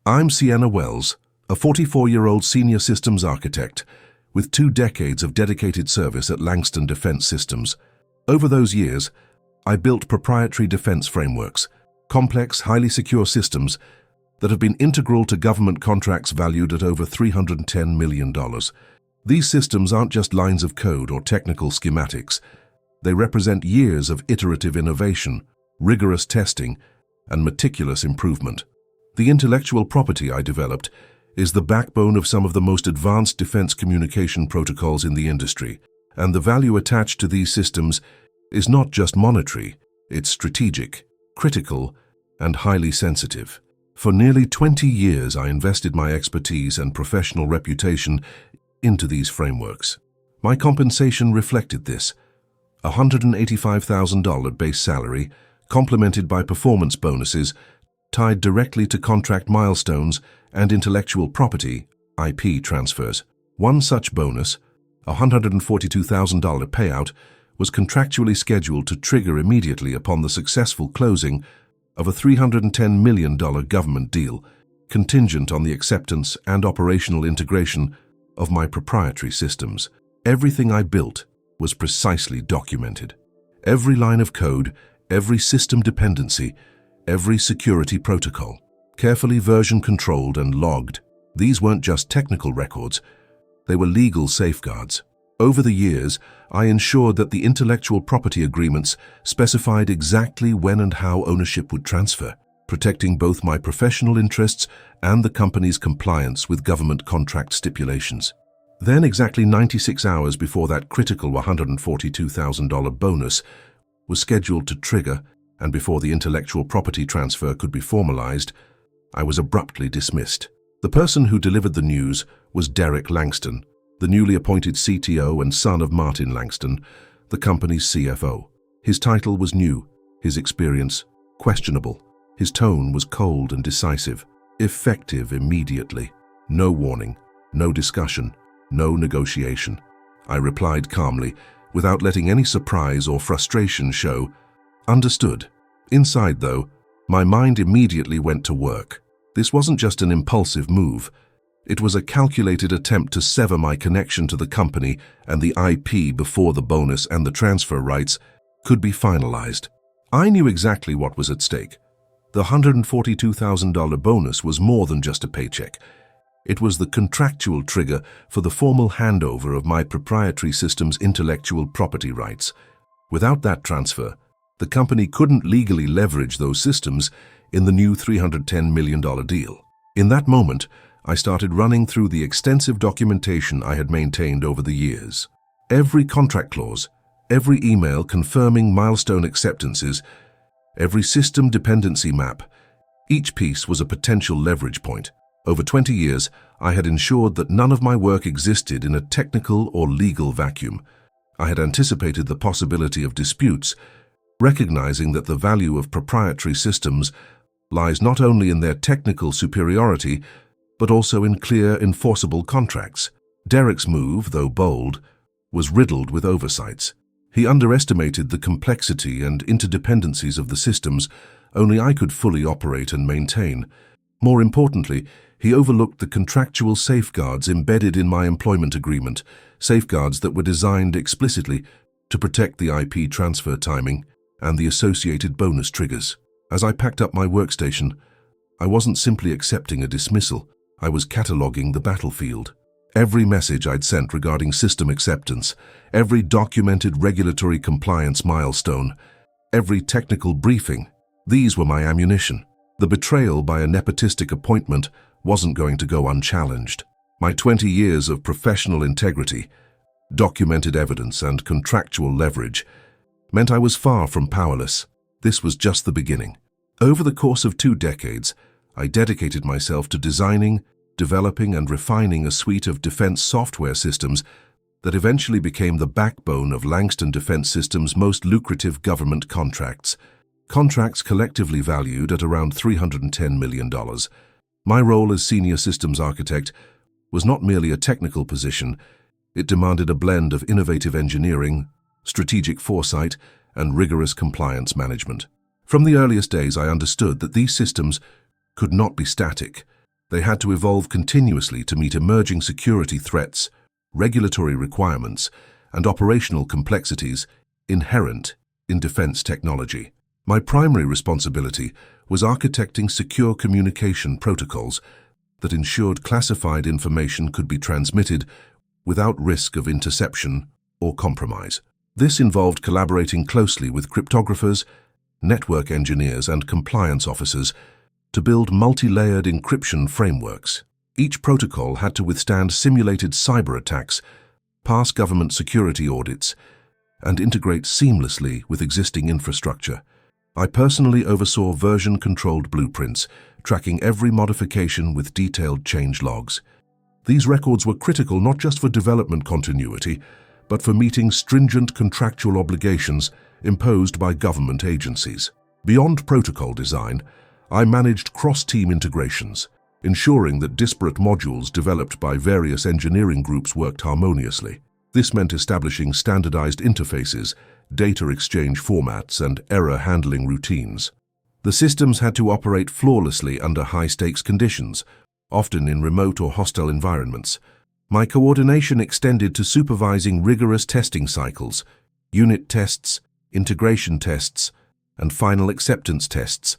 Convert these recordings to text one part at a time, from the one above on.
I'm Sienna Wells, a 44-year-old senior systems architect with 2 decades of dedicated service at Langston Defense Systems. Over those years, I built proprietary defense frameworks, complex, highly secure systems that have been integral to government contracts valued at over $310 million. These systems aren't just lines of code or technical schematics. They represent years of iterative innovation, rigorous testing, and meticulous improvement. The intellectual property I developed is the backbone of some of the most advanced defense communication protocols in the industry, and the value attached to these systems is not just monetary, it's strategic, critical, and highly sensitive. For nearly 20 years, I invested my expertise and professional reputation into these frameworks. My compensation reflected this: a $185,000 base salary, complemented by performance bonuses tied directly to contract milestones and intellectual property (IP) transfers. One such bonus, a $142,000 payout, was contractually scheduled to trigger immediately upon the successful closing of a $310 million government deal, contingent on the acceptance and operational integration of my proprietary systems. Everything I built was precisely documented. Every line of code, every system dependency, every security protocol, carefully version controlled and logged. These weren't just technical records, they were legal safeguards. Over the years, I ensured that the intellectual property agreements specified exactly when and how ownership would transfer, protecting both my professional interests and the company's compliance with government contract stipulations. Then, exactly 96 hours before that critical $142,000 bonus was scheduled to trigger, and before the intellectual property transfer could be formalized, I was abruptly dismissed. The person who delivered the news was Derek Langston, the newly appointed CTO and son of Martin Langston, the company's CFO. His title was new, his experience questionable. His tone was cold and decisive, effective immediately. No warning, no discussion, no negotiation. I replied calmly, without letting any surprise or frustration show. Understood. Inside, though, my mind immediately went to work. This wasn't just an impulsive move. It was a calculated attempt to sever my connection to the company and the IP before the bonus and the transfer rights could be finalized. I knew exactly what was at stake. The $142,000 bonus was more than just a paycheck. It was the contractual trigger for the formal handover of my proprietary system's intellectual property rights. Without that transfer, the company couldn't legally leverage those systems in the new $310 million deal. In that moment, I started running through the extensive documentation I had maintained over the years. Every contract clause, every email confirming milestone acceptances, every system dependency map, each piece was a potential leverage point. Over 20 years, I had ensured that none of my work existed in a technical or legal vacuum. I had anticipated the possibility of disputes, recognizing that the value of proprietary systems lies not only in their technical superiority, but also in clear, enforceable contracts. Derek's move, though bold, was riddled with oversights. He underestimated the complexity and interdependencies of the systems only I could fully operate and maintain. More importantly, he overlooked the contractual safeguards embedded in my employment agreement, safeguards that were designed explicitly to protect the IP transfer timing and the associated bonus triggers. As I packed up my workstation, I wasn't simply accepting a dismissal. I was cataloging the battlefield. Every message I'd sent regarding system acceptance, every documented regulatory compliance milestone, every technical briefing, these were my ammunition. The betrayal by a nepotistic appointment wasn't going to go unchallenged. My 20 years of professional integrity, documented evidence, and contractual leverage meant I was far from powerless. This was just the beginning. Over the course of 2 decades, I dedicated myself to designing, developing, and refining a suite of defense software systems that eventually became the backbone of Langston Defense Systems' most lucrative government contracts. Contracts collectively valued at around $310 million. My role as senior systems architect was not merely a technical position. It demanded a blend of innovative engineering, strategic foresight, and rigorous compliance management. From the earliest days, I understood that these systems could not be static. They had to evolve continuously to meet emerging security threats, regulatory requirements, and operational complexities inherent in defense technology. My primary responsibility was architecting secure communication protocols that ensured classified information could be transmitted without risk of interception or compromise. This involved collaborating closely with cryptographers, network engineers, and compliance officers to build multi-layered encryption frameworks. Each protocol had to withstand simulated cyber attacks, pass government security audits, and integrate seamlessly with existing infrastructure. I personally oversaw version-controlled blueprints, tracking every modification with detailed change logs. These records were critical not just for development continuity, but for meeting stringent contractual obligations imposed by government agencies. Beyond protocol design, I managed cross-team integrations, ensuring that disparate modules developed by various engineering groups worked harmoniously. This meant establishing standardized interfaces, data exchange formats, and error handling routines. The systems had to operate flawlessly under high-stakes conditions, often in remote or hostile environments. My coordination extended to supervising rigorous testing cycles, unit tests, integration tests, and final acceptance tests,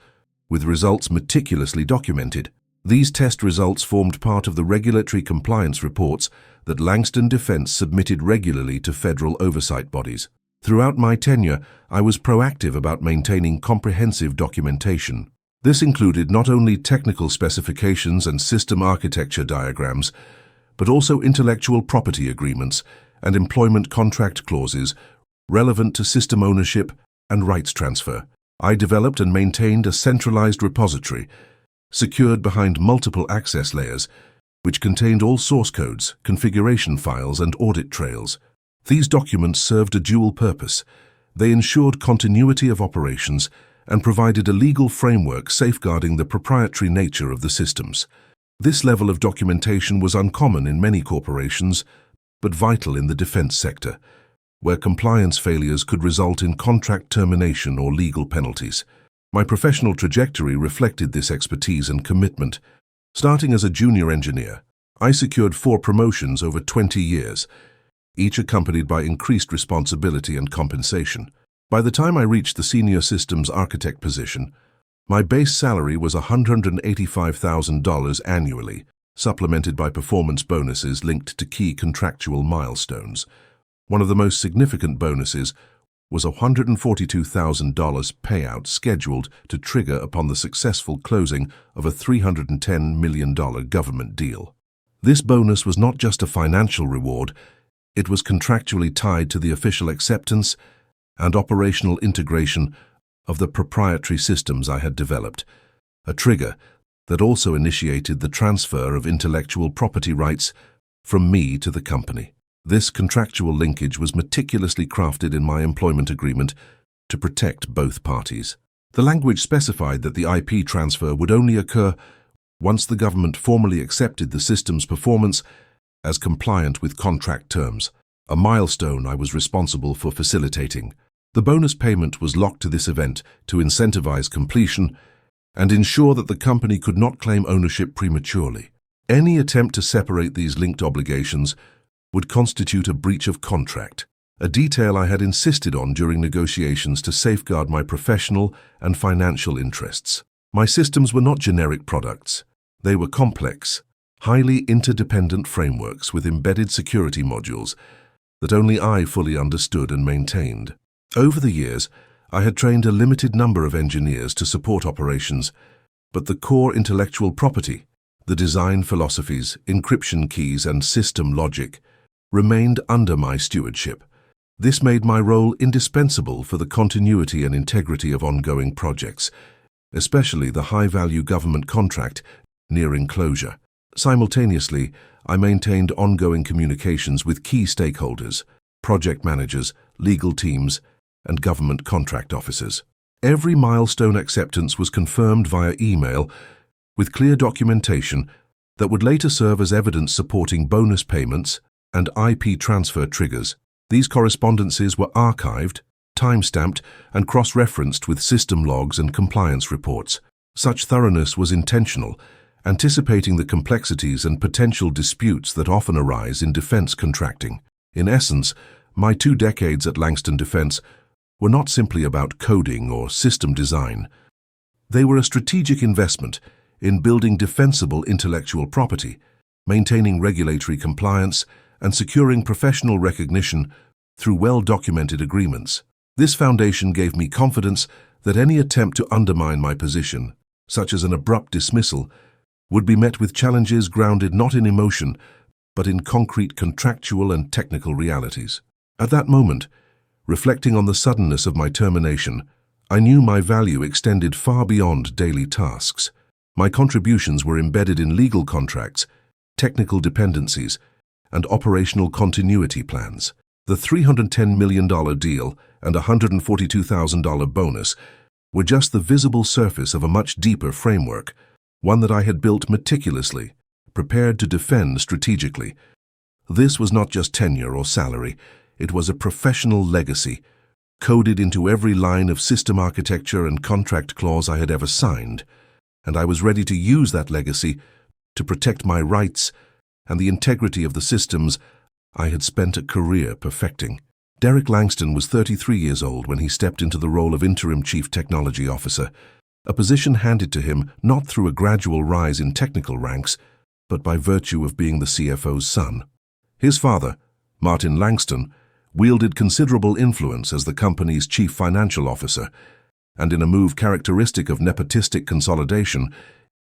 with results meticulously documented. These test results formed part of the regulatory compliance reports that Langston Defense submitted regularly to federal oversight bodies. Throughout my tenure, I was proactive about maintaining comprehensive documentation. This included not only technical specifications and system architecture diagrams, but also intellectual property agreements and employment contract clauses relevant to system ownership and rights transfer. I developed and maintained a centralized repository, secured behind multiple access layers, which contained all source codes, configuration files, and audit trails. These documents served a dual purpose. They ensured continuity of operations and provided a legal framework safeguarding the proprietary nature of the systems. This level of documentation was uncommon in many corporations, but vital in the defense sector, where compliance failures could result in contract termination or legal penalties. My professional trajectory reflected this expertise and commitment. Starting as a junior engineer, I secured 4 promotions over 20 years, each accompanied by increased responsibility and compensation. By the time I reached the senior systems architect position, my base salary was $185,000 annually, supplemented by performance bonuses linked to key contractual milestones. One of the most significant bonuses was a $142,000 payout scheduled to trigger upon the successful closing of a $310 million government deal. This bonus was not just a financial reward, it was contractually tied to the official acceptance and operational integration of the proprietary systems I had developed, a trigger that also initiated the transfer of intellectual property rights from me to the company. This contractual linkage was meticulously crafted in my employment agreement to protect both parties. The language specified that the IP transfer would only occur once the government formally accepted the system's performance as compliant with contract terms, a milestone I was responsible for facilitating. The bonus payment was locked to this event to incentivize completion and ensure that the company could not claim ownership prematurely. Any attempt to separate these linked obligations would constitute a breach of contract, a detail I had insisted on during negotiations to safeguard my professional and financial interests. My systems were not generic products. They were complex, highly interdependent frameworks with embedded security modules that only I fully understood and maintained. Over the years, I had trained a limited number of engineers to support operations, but the core intellectual property, the design philosophies, encryption keys, and system logic remained under my stewardship. This made my role indispensable for the continuity and integrity of ongoing projects, especially the high-value government contract nearing closure. Simultaneously, I maintained ongoing communications with key stakeholders, project managers, legal teams, and government contract officers. Every milestone acceptance was confirmed via email with clear documentation that would later serve as evidence supporting bonus payments and IP transfer triggers. These correspondences were archived, time-stamped, and cross-referenced with system logs and compliance reports. Such thoroughness was intentional anticipating the complexities and potential disputes that often arise in defense contracting. In essence, my 2 decades at Langston Defense were not simply about coding or system design. They were a strategic investment in building defensible intellectual property, maintaining regulatory compliance, and securing professional recognition through well-documented agreements. This foundation gave me confidence that any attempt to undermine my position, such as an abrupt dismissal, would be met with challenges grounded not in emotion, but in concrete contractual and technical realities. At that moment, reflecting on the suddenness of my termination, I knew my value extended far beyond daily tasks. My contributions were embedded in legal contracts, technical dependencies, and operational continuity plans. The $310 million deal and $142,000 bonus were just the visible surface of a much deeper framework, one that I had built meticulously, prepared to defend strategically. This was not just tenure or salary, it was a professional legacy, coded into every line of system architecture and contract clause I had ever signed, and I was ready to use that legacy to protect my rights and the integrity of the systems I had spent a career perfecting. Derek Langston was 33 years old when he stepped into the role of Interim Chief Technology Officer, a position handed to him not through a gradual rise in technical ranks, but by virtue of being the CFO's son. His father, Martin Langston, wielded considerable influence as the company's chief financial officer, and in a move characteristic of nepotistic consolidation,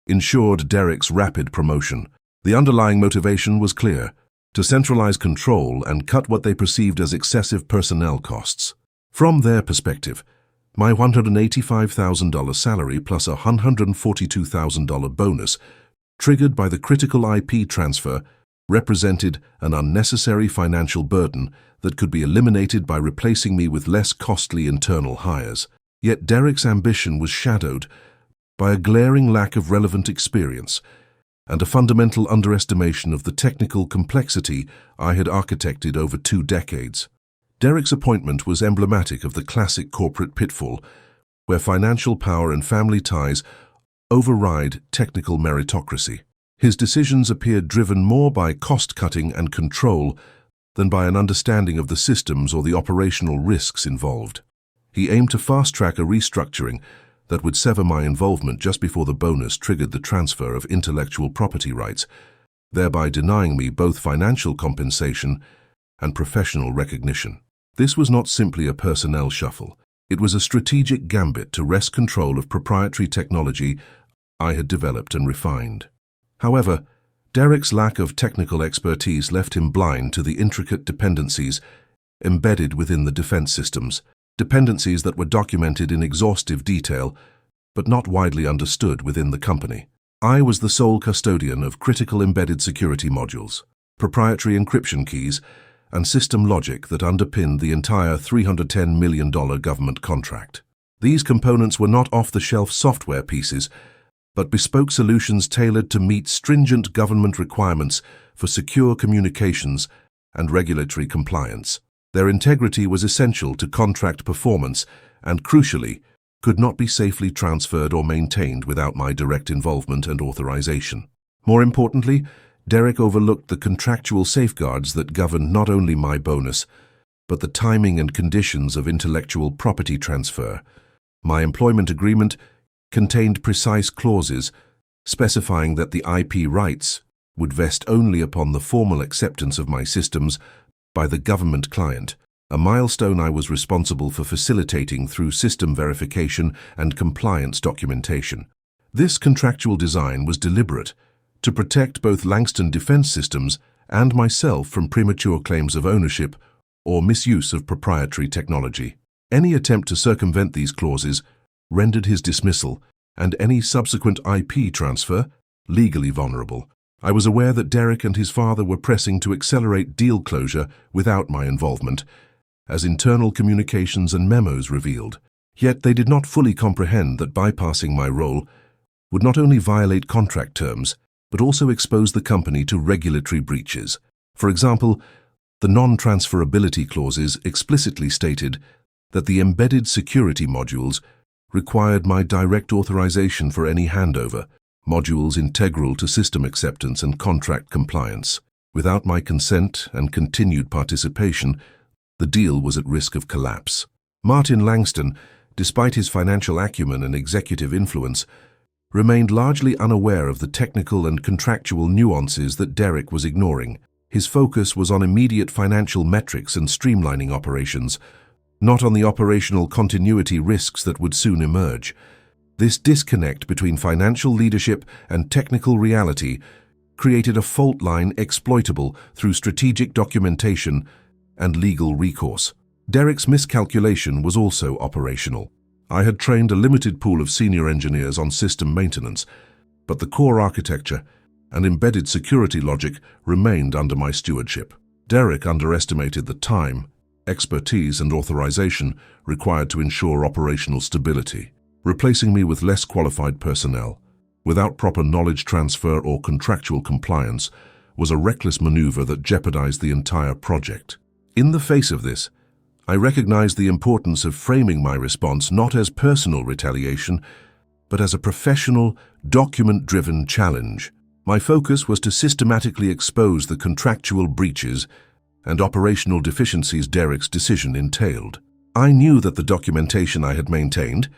ensured Derek's rapid promotion. The underlying motivation was clear: to centralize control and cut what they perceived as excessive personnel costs. From their perspective, my $185,000 salary plus a $142,000 bonus, triggered by the critical IP transfer, represented an unnecessary financial burden that could be eliminated by replacing me with less costly internal hires. Yet Derek's ambition was shadowed by a glaring lack of relevant experience and a fundamental underestimation of the technical complexity I had architected over 2 decades. Derek's appointment was emblematic of the classic corporate pitfall, where financial power and family ties override technical meritocracy. His decisions appeared driven more by cost-cutting and control than by an understanding of the systems or the operational risks involved. He aimed to fast-track a restructuring that would sever my involvement just before the bonus triggered the transfer of intellectual property rights, thereby denying me both financial compensation and professional recognition. This was not simply a personnel shuffle. It was a strategic gambit to wrest control of proprietary technology I had developed and refined. However, Derek's lack of technical expertise left him blind to the intricate dependencies embedded within the defense systems, dependencies that were documented in exhaustive detail but not widely understood within the company. I was the sole custodian of critical embedded security modules, proprietary encryption keys, and system logic that underpinned the entire $310 million government contract. These components were not off-the-shelf software pieces, but bespoke solutions tailored to meet stringent government requirements for secure communications and regulatory compliance. Their integrity was essential to contract performance and, crucially, could not be safely transferred or maintained without my direct involvement and authorization. More importantly, Derek overlooked the contractual safeguards that governed not only my bonus, but the timing and conditions of intellectual property transfer. My employment agreement contained precise clauses specifying that the IP rights would vest only upon the formal acceptance of my systems by the government client, a milestone I was responsible for facilitating through system verification and compliance documentation. This contractual design was deliberate to protect both Langston Defense Systems and myself from premature claims of ownership or misuse of proprietary technology. Any attempt to circumvent these clauses rendered his dismissal and any subsequent IP transfer legally vulnerable. I was aware that Derek and his father were pressing to accelerate deal closure without my involvement, as internal communications and memos revealed. Yet they did not fully comprehend that bypassing my role would not only violate contract terms, but also expose the company to regulatory breaches. For example, the non-transferability clauses explicitly stated that the embedded security modules required my direct authorization for any handover, modules integral to system acceptance and contract compliance. Without my consent and continued participation, the deal was at risk of collapse. Martin Langston, despite his financial acumen and executive influence, remained largely unaware of the technical and contractual nuances that Derek was ignoring. His focus was on immediate financial metrics and streamlining operations, not on the operational continuity risks that would soon emerge. This disconnect between financial leadership and technical reality created a fault line exploitable through strategic documentation and legal recourse. Derek's miscalculation was also operational. I had trained a limited pool of senior engineers on system maintenance, but the core architecture and embedded security logic remained under my stewardship. Derek underestimated the time, expertise, and authorization required to ensure operational stability, replacing me with less qualified personnel without proper knowledge transfer or contractual compliance was a reckless maneuver that jeopardized the entire project. In the face of this, I recognized the importance of framing my response not as personal retaliation, but as a professional, document-driven challenge. My focus was to systematically expose the contractual breaches and operational deficiencies Derek's decision entailed. I knew that the documentation I had maintained,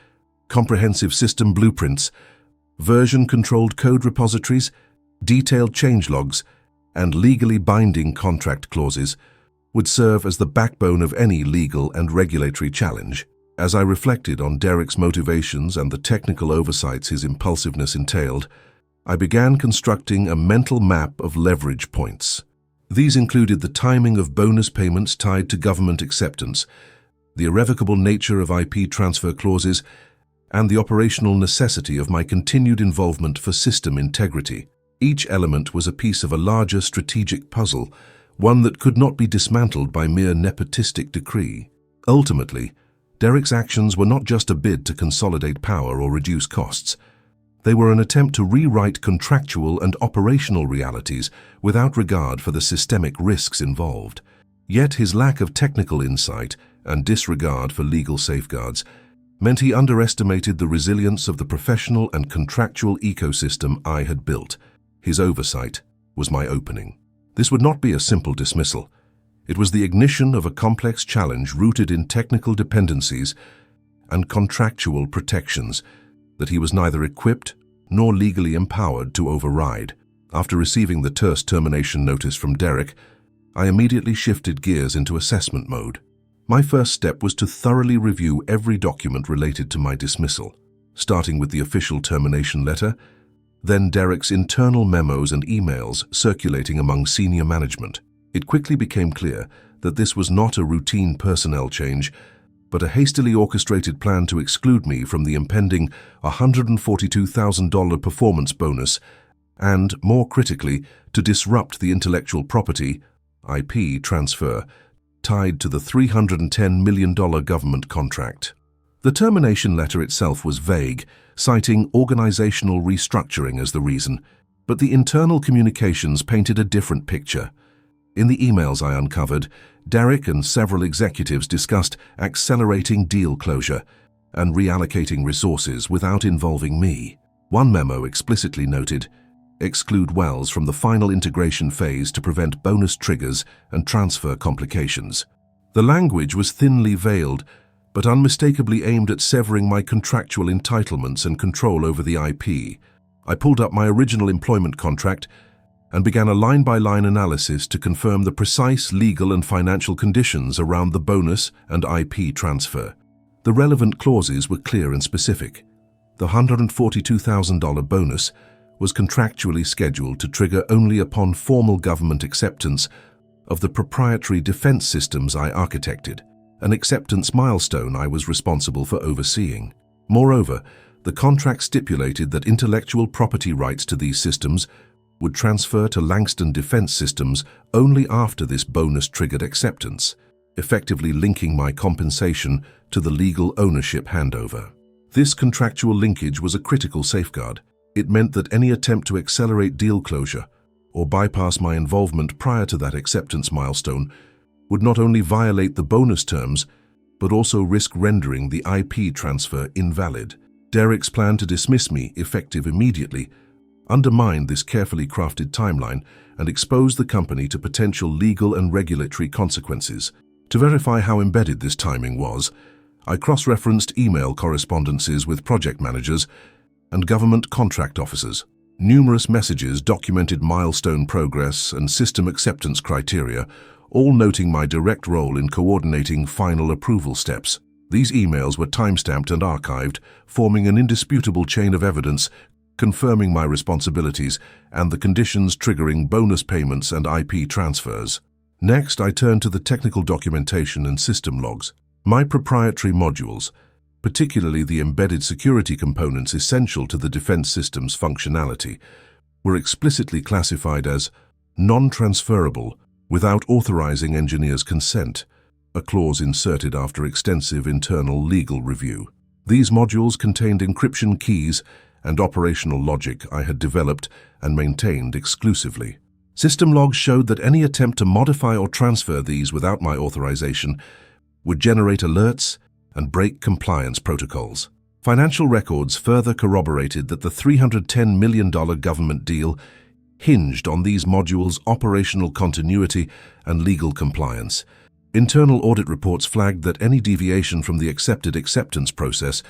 comprehensive system blueprints, version-controlled code repositories, detailed changelogs, and legally binding contract clauses would serve as the backbone of any legal and regulatory challenge. As I reflected on Derek's motivations and the technical oversights his impulsiveness entailed, I began constructing a mental map of leverage points. These included the timing of bonus payments tied to government acceptance, the irrevocable nature of IP transfer clauses, and the operational necessity of my continued involvement for system integrity. Each element was a piece of a larger strategic puzzle, one that could not be dismantled by mere nepotistic decree. Ultimately, Derek's actions were not just a bid to consolidate power or reduce costs. They were an attempt to rewrite contractual and operational realities without regard for the systemic risks involved. Yet his lack of technical insight and disregard for legal safeguards meant he underestimated the resilience of the professional and contractual ecosystem I had built. His oversight was my opening. This would not be a simple dismissal. It was the ignition of a complex challenge rooted in technical dependencies and contractual protections that he was neither equipped nor legally empowered to override. After receiving the terse termination notice from Derek, I immediately shifted gears into assessment mode. My first step was to thoroughly review every document related to my dismissal, starting with the official termination letter, then Derek's internal memos and emails circulating among senior management. It quickly became clear that this was not a routine personnel change, but a hastily orchestrated plan to exclude me from the impending $142,000 performance bonus and, more critically, to disrupt the intellectual property, IP transfer, tied to the $310 million government contract. The termination letter itself was vague, citing organizational restructuring as the reason, but the internal communications painted a different picture. In the emails I uncovered, Derek and several executives discussed accelerating deal closure and reallocating resources without involving me. One memo explicitly noted, exclude Wells from the final integration phase to prevent bonus triggers and transfer complications. The language was thinly veiled, but unmistakably aimed at severing my contractual entitlements and control over the IP. I pulled up my original employment contract and began a line-by-line analysis to confirm the precise legal and financial conditions around the bonus and IP transfer. The relevant clauses were clear and specific. The $142,000 bonus was contractually scheduled to trigger only upon formal government acceptance of the proprietary defense systems I architected, an acceptance milestone I was responsible for overseeing. Moreover, the contract stipulated that intellectual property rights to these systems would transfer to Langston Defense Systems only after this bonus-triggered acceptance, effectively linking my compensation to the legal ownership handover. This contractual linkage was a critical safeguard. It meant that any attempt to accelerate deal closure or bypass my involvement prior to that acceptance milestone would not only violate the bonus terms, but also risk rendering the IP transfer invalid. Derek's plan to dismiss me, effective immediately, undermined this carefully crafted timeline and exposed the company to potential legal and regulatory consequences. To verify how embedded this timing was, I cross-referenced email correspondences with project managers and government contract officers. Numerous messages documented milestone progress and system acceptance criteria, all noting my direct role in coordinating final approval steps. These emails were timestamped and archived, forming an indisputable chain of evidence confirming my responsibilities and the conditions triggering bonus payments and IP transfers. Next, I turned to the technical documentation and system logs. My proprietary modules, particularly the embedded security components essential to the defense system's functionality, were explicitly classified as non-transferable without authorizing engineers' consent, a clause inserted after extensive internal legal review. These modules contained encryption keys and operational logic I had developed and maintained exclusively. System logs showed that any attempt to modify or transfer these without my authorization would generate alerts and break compliance protocols. Financial records further corroborated that the $310 million government deal hinged on these modules' operational continuity and legal compliance. Internal audit reports flagged that any deviation from the accepted acceptance process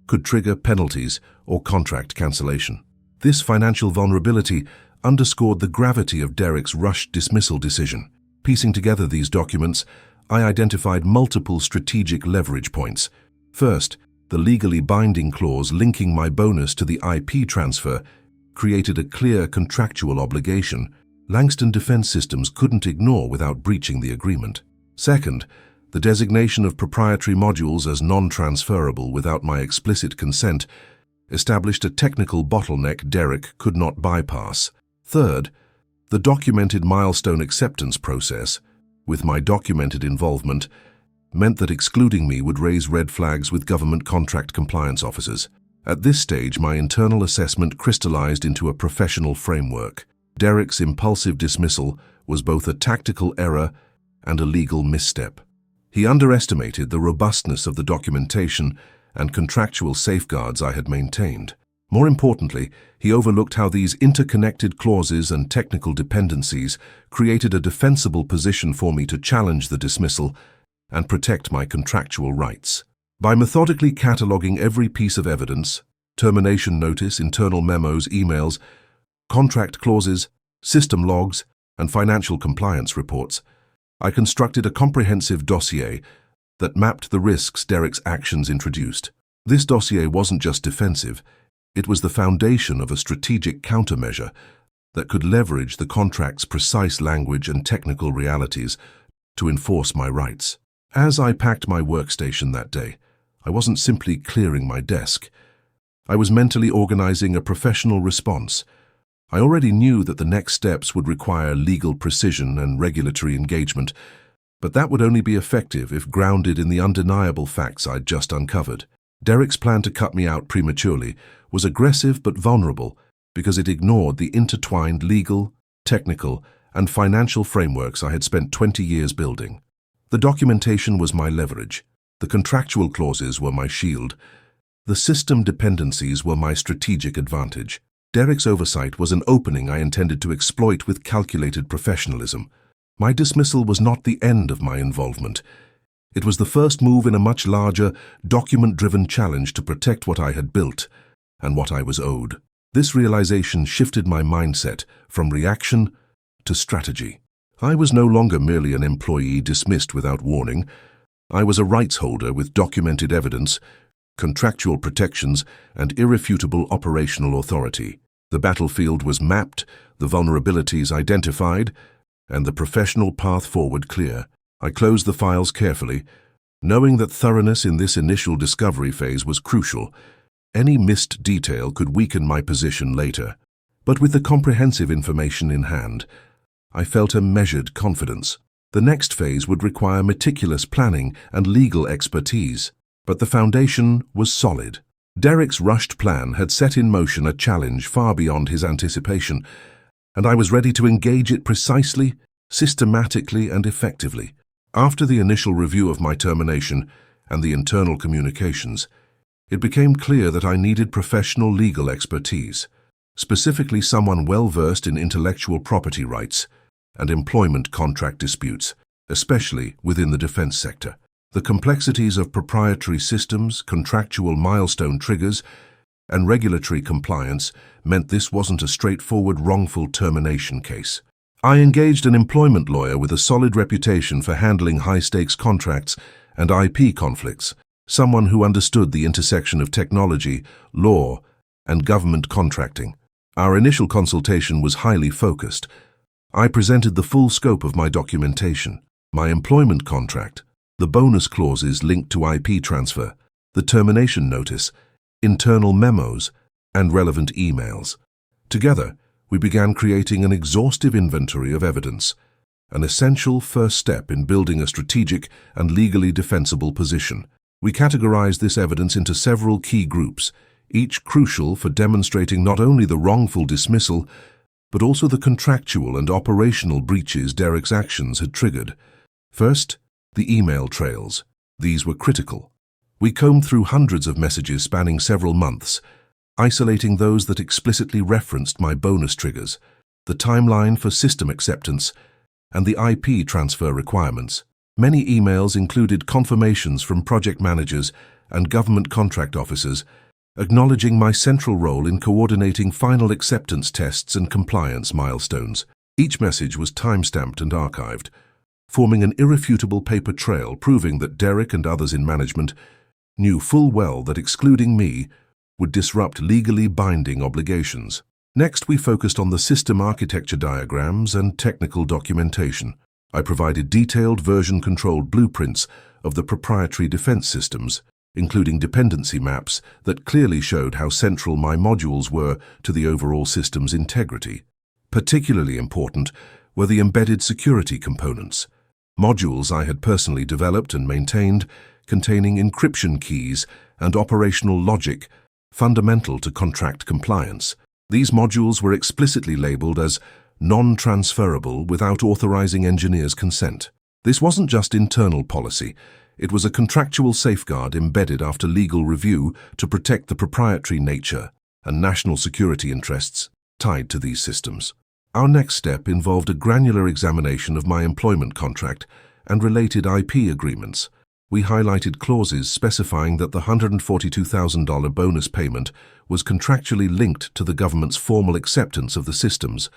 could trigger penalties or contract cancellation. This financial vulnerability underscored the gravity of Derek's rushed dismissal decision. Piecing together these documents, I identified multiple strategic leverage points. First, the legally binding clause linking my bonus to the IP transfer created a clear contractual obligation Langston Defense Systems couldn't ignore without breaching the agreement. Second, the designation of proprietary modules as non-transferable without my explicit consent established a technical bottleneck Derek could not bypass. Third, the documented milestone acceptance process, with my documented involvement, meant that excluding me would raise red flags with government contract compliance officers. At this stage, my internal assessment crystallized into a professional framework. Derek's impulsive dismissal was both a tactical error and a legal misstep. He underestimated the robustness of the documentation and contractual safeguards I had maintained. More importantly, he overlooked how these interconnected clauses and technical dependencies created a defensible position for me to challenge the dismissal and protect my contractual rights. By methodically cataloging every piece of evidence, termination notice, internal memos, emails, contract clauses, system logs, and financial compliance reports, I constructed a comprehensive dossier that mapped the risks Derek's actions introduced. This dossier wasn't just defensive, it was the foundation of a strategic countermeasure that could leverage the contract's precise language and technical realities to enforce my rights. As I packed my workstation that day, I wasn't simply clearing my desk. I was mentally organizing a professional response. I already knew that the next steps would require legal precision and regulatory engagement, but that would only be effective if grounded in the undeniable facts I'd just uncovered. Derek's plan to cut me out prematurely was aggressive but vulnerable because it ignored the intertwined legal, technical, and financial frameworks I had spent 20 years building. The documentation was my leverage, the contractual clauses were my shield, the system dependencies were my strategic advantage. Derek's oversight was an opening I intended to exploit with calculated professionalism. My dismissal was not the end of my involvement. It was the first move in a much larger, document-driven challenge to protect what I had built and what I was owed. This realization shifted my mindset from reaction to strategy. I was no longer merely an employee dismissed without warning. I was a rights holder with documented evidence, contractual protections, and irrefutable operational authority. The battlefield was mapped, the vulnerabilities identified, and the professional path forward clear. I closed the files carefully, knowing that thoroughness in this initial discovery phase was crucial. Any missed detail could weaken my position later. But with the comprehensive information in hand, I felt a measured confidence. The next phase would require meticulous planning and legal expertise, but the foundation was solid. Derek's rushed plan had set in motion a challenge far beyond his anticipation, and I was ready to engage it precisely, systematically, and effectively. After the initial review of my termination and the internal communications, it became clear that I needed professional legal expertise. specifically someone well-versed in intellectual property rights and employment contract disputes, especially within the defense sector. The complexities of proprietary systems, contractual milestone triggers, and regulatory compliance meant this wasn't a straightforward wrongful termination case. I engaged an employment lawyer with a solid reputation for handling high-stakes contracts and IP conflicts, someone who understood the intersection of technology, law, and government contracting. Our initial consultation was highly focused. I presented the full scope of my documentation, my employment contract, the bonus clauses linked to IP transfer, the termination notice, internal memos, and relevant emails. Together, we began creating an exhaustive inventory of evidence, an essential first step in building a strategic and legally defensible position. We categorized this evidence into several key groups, each crucial for demonstrating not only the wrongful dismissal, but also the contractual and operational breaches Derek's actions had triggered. First, the email trails. These were critical. We combed through hundreds of messages spanning several months, isolating those that explicitly referenced my bonus triggers, the timeline for system acceptance, and the IP transfer requirements. Many emails included confirmations from project managers and government contract officers, acknowledging my central role in coordinating final acceptance tests and compliance milestones. Each message was timestamped and archived, forming an irrefutable paper trail proving that Derek and others in management knew full well that excluding me would disrupt legally binding obligations. Next, we focused on the system architecture diagrams and technical documentation. I provided detailed version-controlled blueprints of the proprietary defense systems, including dependency maps that clearly showed how central my modules were to the overall system's integrity. Particularly important were the embedded security components, modules I had personally developed and maintained, containing encryption keys and operational logic fundamental to contract compliance. These modules were explicitly labeled as non-transferable without authorizing engineers' consent. This wasn't just internal policy, it was a contractual safeguard embedded after legal review to protect the proprietary nature and national security interests tied to these systems. Our next step involved a granular examination of my employment contract and related IP agreements. We highlighted clauses specifying that the $142,000 bonus payment was contractually linked to the government's formal acceptance of the systems,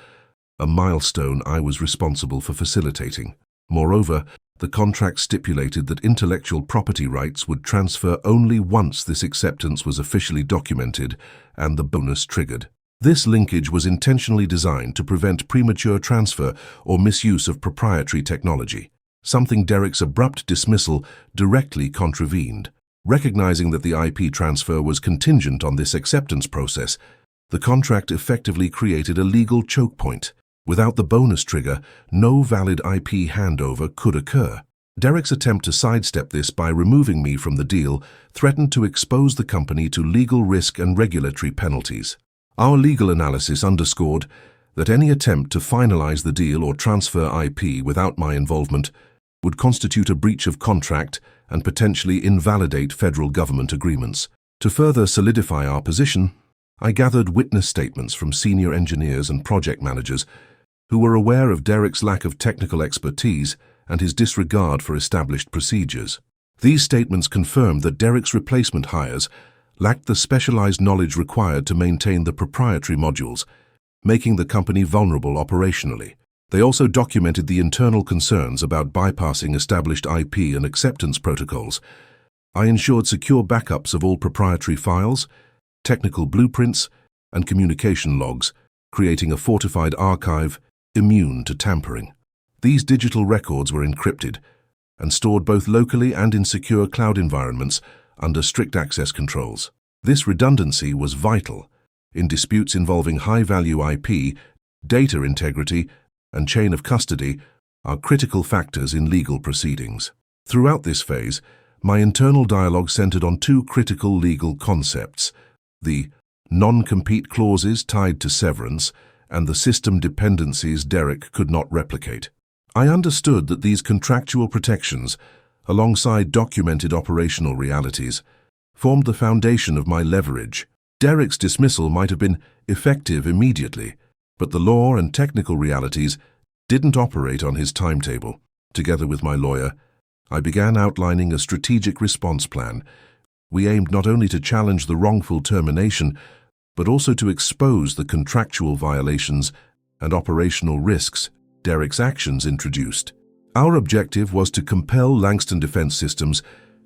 a milestone I was responsible for facilitating. Moreover, the contract stipulated that intellectual property rights would transfer only once this acceptance was officially documented and the bonus triggered. This linkage was intentionally designed to prevent premature transfer or misuse of proprietary technology, something Derek's abrupt dismissal directly contravened. Recognizing that the IP transfer was contingent on this acceptance process, the contract effectively created a legal choke point. Without the bonus trigger, no valid IP handover could occur. Derek's attempt to sidestep this by removing me from the deal threatened to expose the company to legal risk and regulatory penalties. Our legal analysis underscored that any attempt to finalize the deal or transfer IP without my involvement would constitute a breach of contract and potentially invalidate federal government agreements. To further solidify our position, I gathered witness statements from senior engineers and project managers who were aware of Derek's lack of technical expertise and his disregard for established procedures. These statements confirmed that Derek's replacement hires lacked the specialized knowledge required to maintain the proprietary modules, making the company vulnerable operationally. They also documented the internal concerns about bypassing established IP and acceptance protocols. I ensured secure backups of all proprietary files, technical blueprints, and communication logs, creating a fortified archive immune to tampering. These digital records were encrypted and stored both locally and in secure cloud environments under strict access controls. This redundancy was vital in disputes involving high-value IP, data integrity, and chain of custody are critical factors in legal proceedings. Throughout this phase, my internal dialogue centered on two critical legal concepts: the non-compete clauses tied to severance and the system dependencies Derek could not replicate. I understood that these contractual protections, alongside documented operational realities, formed the foundation of my leverage. Derek's dismissal might have been effective immediately, but the law and technical realities didn't operate on his timetable. Together with my lawyer, I began outlining a strategic response plan. We aimed not only to challenge the wrongful termination, but also to expose the contractual violations and operational risks Derek's actions introduced. Our objective was to compel Langston Defense Systems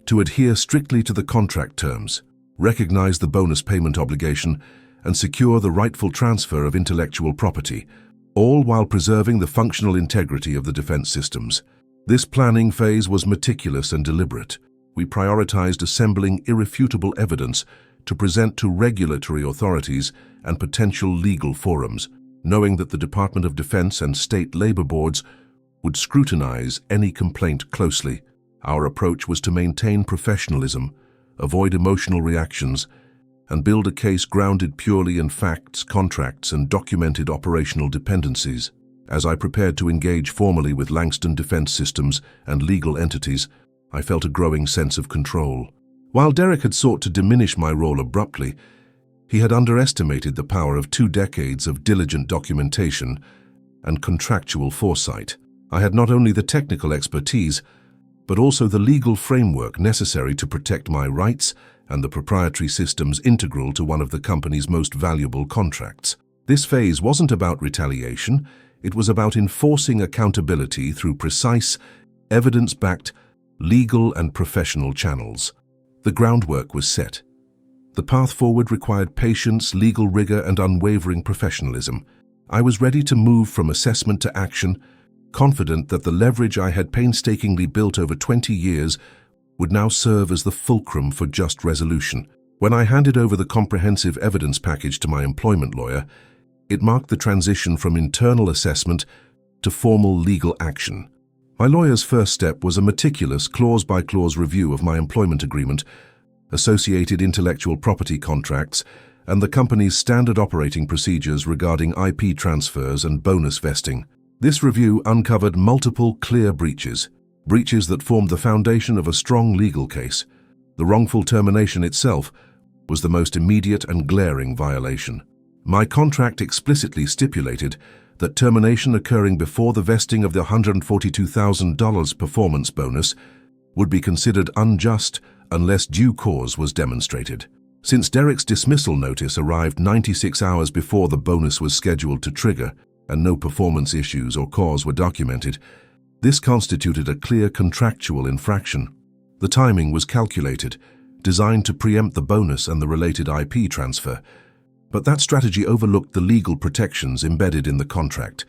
to adhere strictly to the contract terms, recognize the bonus payment obligation, and secure the rightful transfer of intellectual property, all while preserving the functional integrity of the defense systems. This planning phase was meticulous and deliberate. We prioritized assembling irrefutable evidence to present to regulatory authorities and potential legal forums, knowing that the Department of Defense and state labor boards would scrutinize any complaint closely. Our approach was to maintain professionalism, avoid emotional reactions, and build a case grounded purely in facts, contracts, and documented operational dependencies. As I prepared to engage formally with Langston Defense Systems and legal entities, I felt a growing sense of control. While Derek had sought to diminish my role abruptly, he had underestimated the power of 2 decades of diligent documentation and contractual foresight. I had not only the technical expertise, but also the legal framework necessary to protect my rights and the proprietary systems integral to one of the company's most valuable contracts. This phase wasn't about retaliation, it was about enforcing accountability through precise, evidence-backed, legal and professional channels. The groundwork was set. The path forward required patience, legal rigor, and unwavering professionalism. I was ready to move from assessment to action, confident that the leverage I had painstakingly built over 20 years would now serve as the fulcrum for just resolution. When I handed over the comprehensive evidence package to my employment lawyer, it marked the transition from internal assessment to formal legal action. My lawyer's first step was a meticulous clause-by-clause review of my employment agreement, associated intellectual property contracts, and the company's standard operating procedures regarding IP transfers and bonus vesting. This review uncovered multiple clear breaches that formed the foundation of a strong legal case. The wrongful termination itself was the most immediate and glaring violation. My contract explicitly stipulated that termination occurring before the vesting of the $142,000 performance bonus would be considered unjust unless due cause was demonstrated. Since Derek's dismissal notice arrived 96 hours before the bonus was scheduled to trigger, and no performance issues or cause were documented, this constituted a clear contractual infraction. The timing was calculated, designed to preempt the bonus and the related IP transfer, but that strategy overlooked the legal protections embedded in the contract.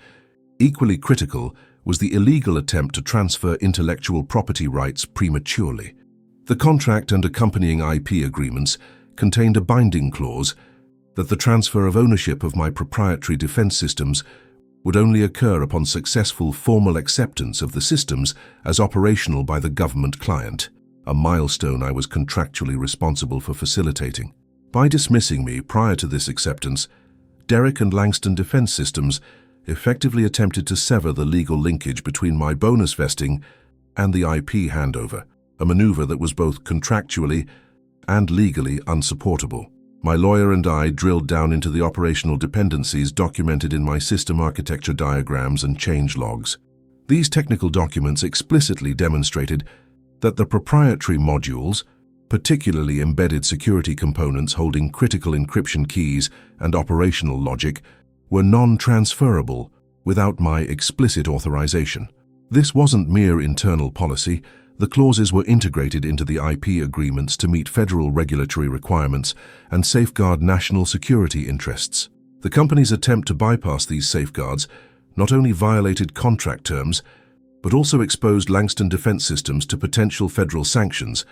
Equally critical was the illegal attempt to transfer intellectual property rights prematurely. The contract and accompanying IP agreements contained a binding clause that the transfer of ownership of my proprietary defense systems would only occur upon successful formal acceptance of the systems as operational by the government client, a milestone I was contractually responsible for facilitating. By dismissing me prior to this acceptance, Derek and Langston Defense Systems effectively attempted to sever the legal linkage between my bonus vesting and the IP handover, a maneuver that was both contractually and legally unsupportable. My lawyer and I drilled down into the operational dependencies documented in my system architecture diagrams and change logs. These technical documents explicitly demonstrated that the proprietary modules, particularly embedded security components holding critical encryption keys and operational logic, were non-transferable without my explicit authorization. This wasn't mere internal policy. The clauses were integrated into the IP agreements to meet federal regulatory requirements and safeguard national security interests. The company's attempt to bypass these safeguards not only violated contract terms, but also exposed Langston Defense Systems to potential federal sanctions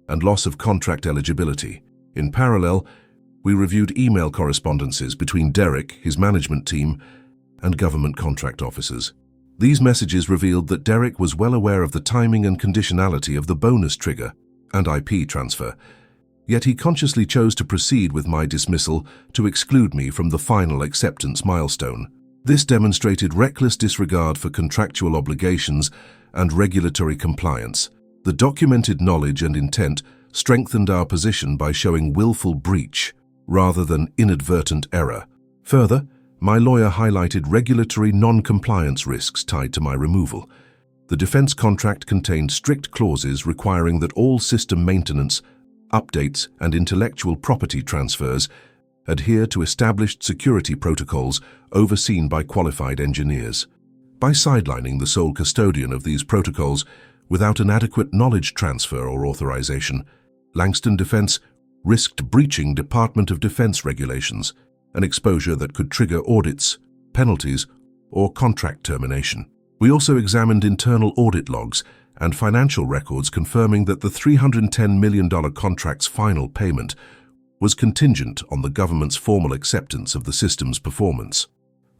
and loss of contract eligibility. In parallel, we reviewed email correspondences between Derek, his management team, and government contract officers. These messages revealed that Derek was well aware of the timing and conditionality of the bonus trigger and IP transfer, yet he consciously chose to proceed with my dismissal to exclude me from the final acceptance milestone. This demonstrated reckless disregard for contractual obligations and regulatory compliance. The documented knowledge and intent strengthened our position by showing willful breach rather than inadvertent error. Further, my lawyer highlighted regulatory non-compliance risks tied to my removal. The defense contract contained strict clauses requiring that all system maintenance, updates, and intellectual property transfers adhere to established security protocols overseen by qualified engineers. By sidelining the sole custodian of these protocols without an adequate knowledge transfer or authorization, Langston Defense risked breaching Department of Defense regulations, an exposure that could trigger audits, penalties, or contract termination. We also examined internal audit logs and financial records confirming that the $310 million contract's final payment was contingent on the government's formal acceptance of the system's performance.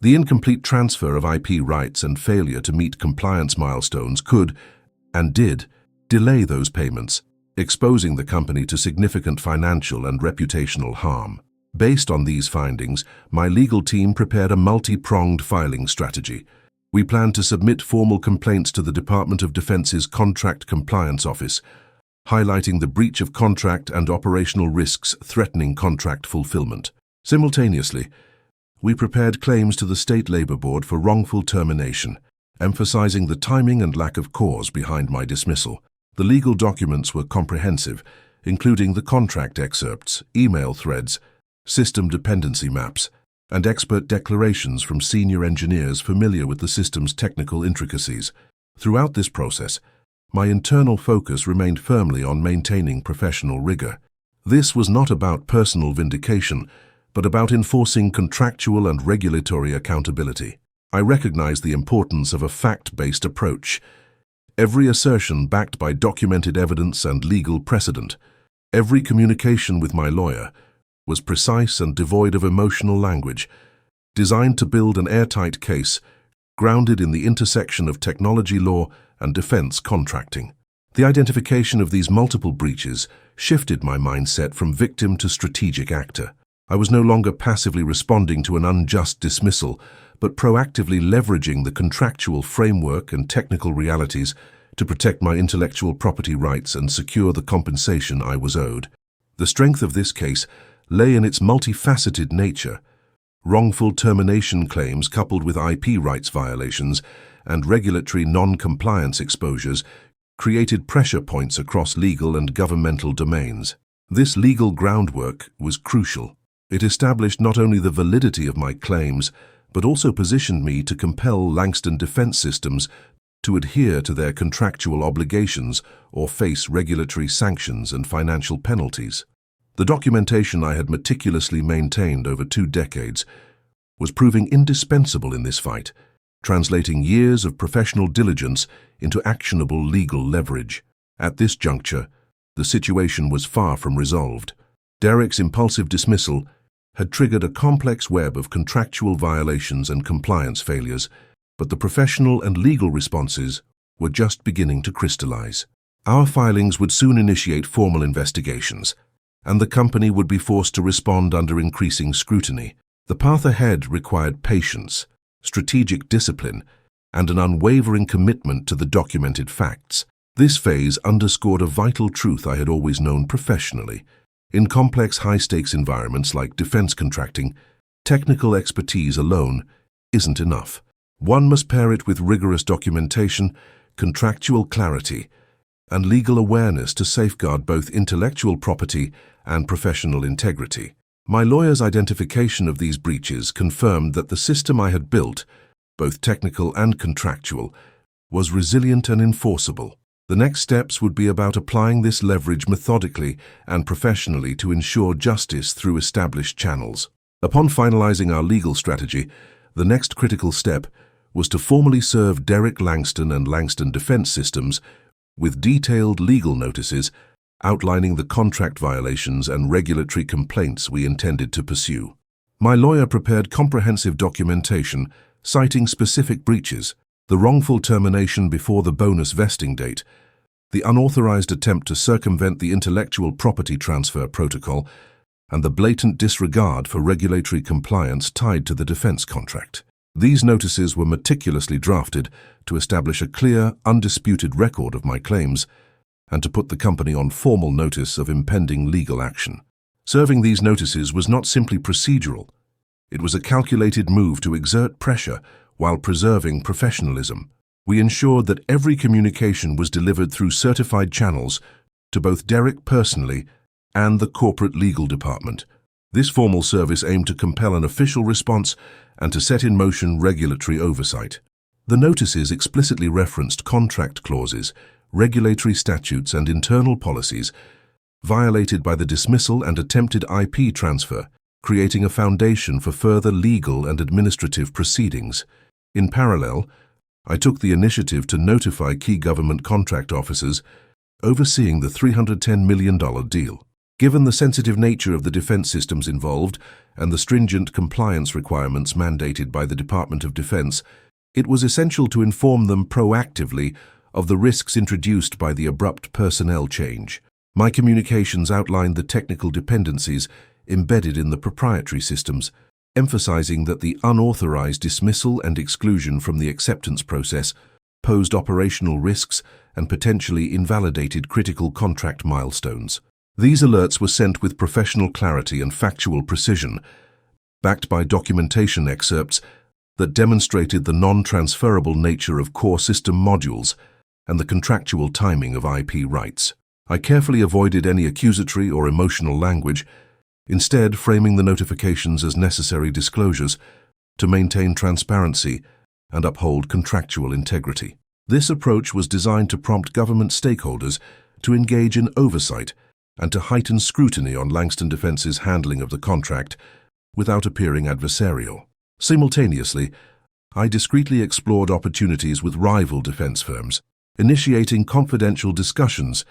The incomplete transfer of IP rights and failure to meet compliance milestones could, and did, delay those payments, exposing the company to significant financial and reputational harm. Based on these findings, my legal team prepared a multi-pronged filing strategy. We plan to submit formal complaints to the Department of Defense's Contract Compliance Office, highlighting the breach of contract and operational risks threatening contract fulfillment. Simultaneously, we prepared claims to the State Labor Board for wrongful termination, emphasizing the timing and lack of cause behind my dismissal. The legal documents were comprehensive, including the contract excerpts, email threads, system dependency maps, and expert declarations from senior engineers familiar with the system's technical intricacies. Throughout this process, my internal focus remained firmly on maintaining professional rigor. This was not about personal vindication, but about enforcing contractual and regulatory accountability. I recognized the importance of a fact-based approach. Every assertion backed by documented evidence and legal precedent. Every communication with my lawyer was precise and devoid of emotional language, designed to build an airtight case grounded in the intersection of technology law and defense contracting. The identification of these multiple breaches shifted my mindset from victim to strategic actor. I was no longer passively responding to an unjust dismissal, but proactively leveraging the contractual framework and technical realities to protect my intellectual property rights and secure the compensation I was owed. The strength of this case lay in its multifaceted nature. Wrongful termination claims coupled with IP rights violations and regulatory non-compliance exposures created pressure points across legal and governmental domains. This legal groundwork was crucial. It established not only the validity of my claims, but also positioned me to compel Langston Defense Systems to adhere to their contractual obligations or face regulatory sanctions and financial penalties. The documentation I had meticulously maintained over 2 decades was proving indispensable in this fight, translating years of professional diligence into actionable legal leverage. At this juncture, the situation was far from resolved. Derek's impulsive dismissal had triggered a complex web of contractual violations and compliance failures, but the professional and legal responses were just beginning to crystallize. Our filings would soon initiate formal investigations, and the company would be forced to respond under increasing scrutiny. The path ahead required patience, strategic discipline, and an unwavering commitment to the documented facts. This phase underscored a vital truth I had always known professionally. In complex high-stakes environments like defense contracting, technical expertise alone isn't enough. One must pair it with rigorous documentation, contractual clarity, and legal awareness to safeguard both intellectual property and professional integrity. My lawyer's identification of these breaches confirmed that the system I had built, both technical and contractual, was resilient and enforceable. The next steps would be about applying this leverage methodically and professionally to ensure justice through established channels. Upon finalizing our legal strategy, the next critical step was to formally serve Derek Langston and Langston Defense Systems with detailed legal notices outlining the contract violations and regulatory complaints we intended to pursue. My lawyer prepared comprehensive documentation citing specific breaches, the wrongful termination before the bonus vesting date, the unauthorized attempt to circumvent the intellectual property transfer protocol, and the blatant disregard for regulatory compliance tied to the defense contract. These notices were meticulously drafted to establish a clear, undisputed record of my claims and to put the company on formal notice of impending legal action. Serving these notices was not simply procedural. It was a calculated move to exert pressure while preserving professionalism. We ensured that every communication was delivered through certified channels to both Derek personally and the corporate legal department. This formal service aimed to compel an official response and to set in motion regulatory oversight. The notices explicitly referenced contract clauses, regulatory statutes, and internal policies violated by the dismissal and attempted IP transfer, creating a foundation for further legal and administrative proceedings. In parallel, I took the initiative to notify key government contract officers overseeing the $310 million deal. Given the sensitive nature of the defense systems involved and the stringent compliance requirements mandated by the Department of Defense, it was essential to inform them proactively of the risks introduced by the abrupt personnel change. My communications outlined the technical dependencies embedded in the proprietary systems, emphasizing that the unauthorized dismissal and exclusion from the acceptance process posed operational risks and potentially invalidated critical contract milestones. These alerts were sent with professional clarity and factual precision, backed by documentation excerpts that demonstrated the non-transferable nature of core system modules and the contractual timing of IP rights. I carefully avoided any accusatory or emotional language, instead framing the notifications as necessary disclosures to maintain transparency and uphold contractual integrity. This approach was designed to prompt government stakeholders to engage in oversight and to heighten scrutiny on Langston Defence's handling of the contract without appearing adversarial. Simultaneously, I discreetly explored opportunities with rival defense firms, initiating confidential discussions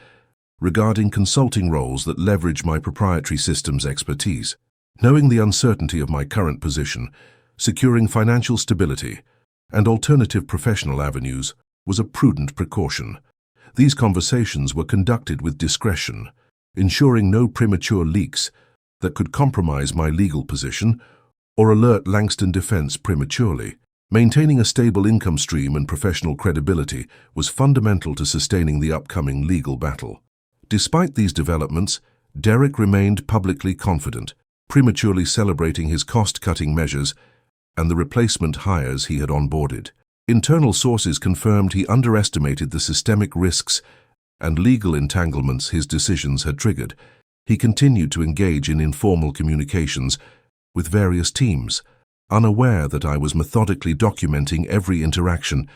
regarding consulting roles that leverage my proprietary systems expertise. Knowing the uncertainty of my current position, securing financial stability and alternative professional avenues was a prudent precaution. These conversations were conducted with discretion, ensuring no premature leaks that could compromise my legal position or alert Langston Defense prematurely. Maintaining a stable income stream and professional credibility was fundamental to sustaining the upcoming legal battle. Despite these developments, Derek remained publicly confident, prematurely celebrating his cost-cutting measures and the replacement hires he had onboarded. Internal sources confirmed he underestimated the systemic risks and legal entanglements his decisions had triggered. He continued to engage in informal communications with various teams, unaware that I was methodically documenting every interaction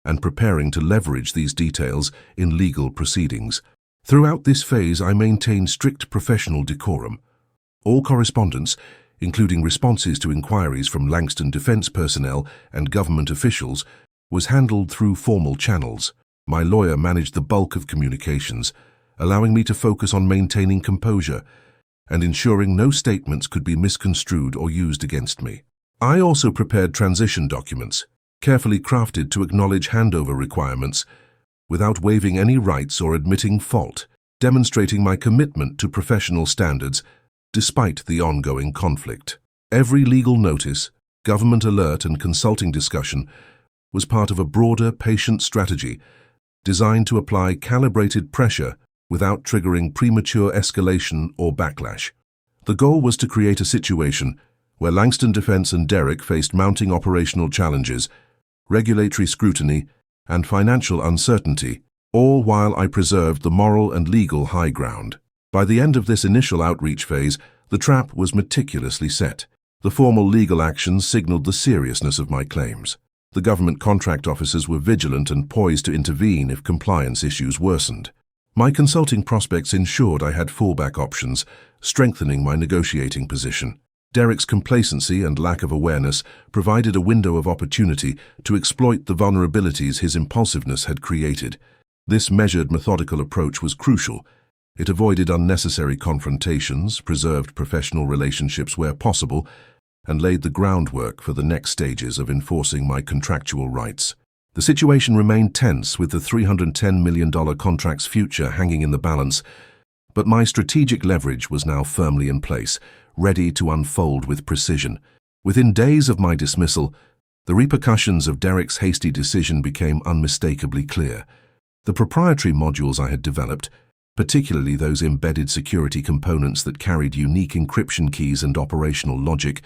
and preparing to leverage these details in legal proceedings. Throughout this phase, I maintained strict professional decorum. All correspondence, including responses to inquiries from Langston Defense personnel and government officials, was handled through formal channels. My lawyer managed the bulk of communications, allowing me to focus on maintaining composure and ensuring no statements could be misconstrued or used against me. I also prepared transition documents, carefully crafted to acknowledge handover requirements without waiving any rights or admitting fault, demonstrating my commitment to professional standards despite the ongoing conflict. Every legal notice, government alert, and consulting discussion was part of a broader, patient strategy designed to apply calibrated pressure without triggering premature escalation or backlash. The goal was to create a situation where Langston Defense and Derek faced mounting operational challenges, regulatory scrutiny, and financial uncertainty, all while I preserved the moral and legal high ground. By the end of this initial outreach phase, the trap was meticulously set. The formal legal actions signaled the seriousness of my claims. The government contract officers were vigilant and poised to intervene if compliance issues worsened. My consulting prospects ensured I had fallback options, strengthening my negotiating position. Derek's complacency and lack of awareness provided a window of opportunity to exploit the vulnerabilities his impulsiveness had created. This measured, methodical approach was crucial. It avoided unnecessary confrontations, preserved professional relationships where possible, and laid the groundwork for the next stages of enforcing my contractual rights. The situation remained tense, with the $310 million contract's future hanging in the balance, but my strategic leverage was now firmly in place, ready to unfold with precision. Within days of my dismissal, the repercussions of Derek's hasty decision became unmistakably clear. The proprietary modules I had developed, particularly those embedded security components that carried unique encryption keys and operational logic,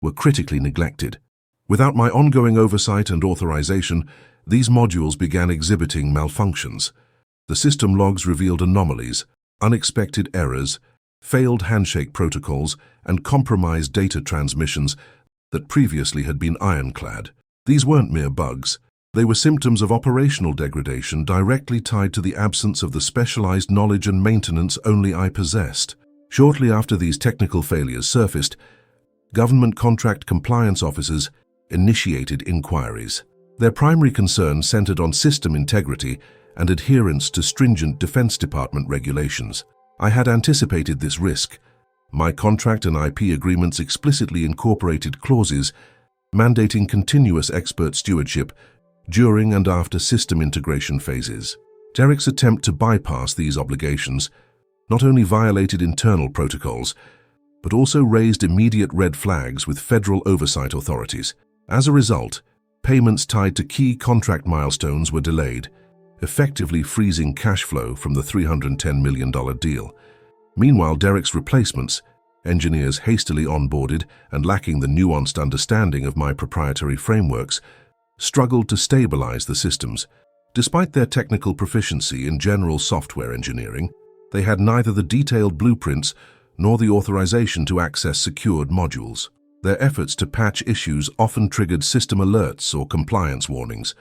were critically neglected. Without my ongoing oversight and authorization, these modules began exhibiting malfunctions. The system logs revealed anomalies, unexpected errors, failed handshake protocols, and compromised data transmissions that previously had been ironclad. These weren't mere bugs. They were symptoms of operational degradation directly tied to the absence of the specialized knowledge and maintenance only I possessed. Shortly after these technical failures surfaced, government contract compliance officers initiated inquiries. Their primary concern centered on system integrity and adherence to stringent Defense Department regulations. I had anticipated this risk. My contract and IP agreements explicitly incorporated clauses mandating continuous expert stewardship during and after system integration phases. Derek's attempt to bypass these obligations not only violated internal protocols, but also raised immediate red flags with federal oversight authorities. As a result, payments tied to key contract milestones were delayed, effectively freezing cash flow from the $310 million deal. Meanwhile, Derek's replacements, engineers hastily onboarded and lacking the nuanced understanding of my proprietary frameworks, struggled to stabilize the systems. Despite their technical proficiency in general software engineering, they had neither the detailed blueprints nor the authorization to access secured modules. Their efforts to patch issues often triggered system alerts or compliance warnings,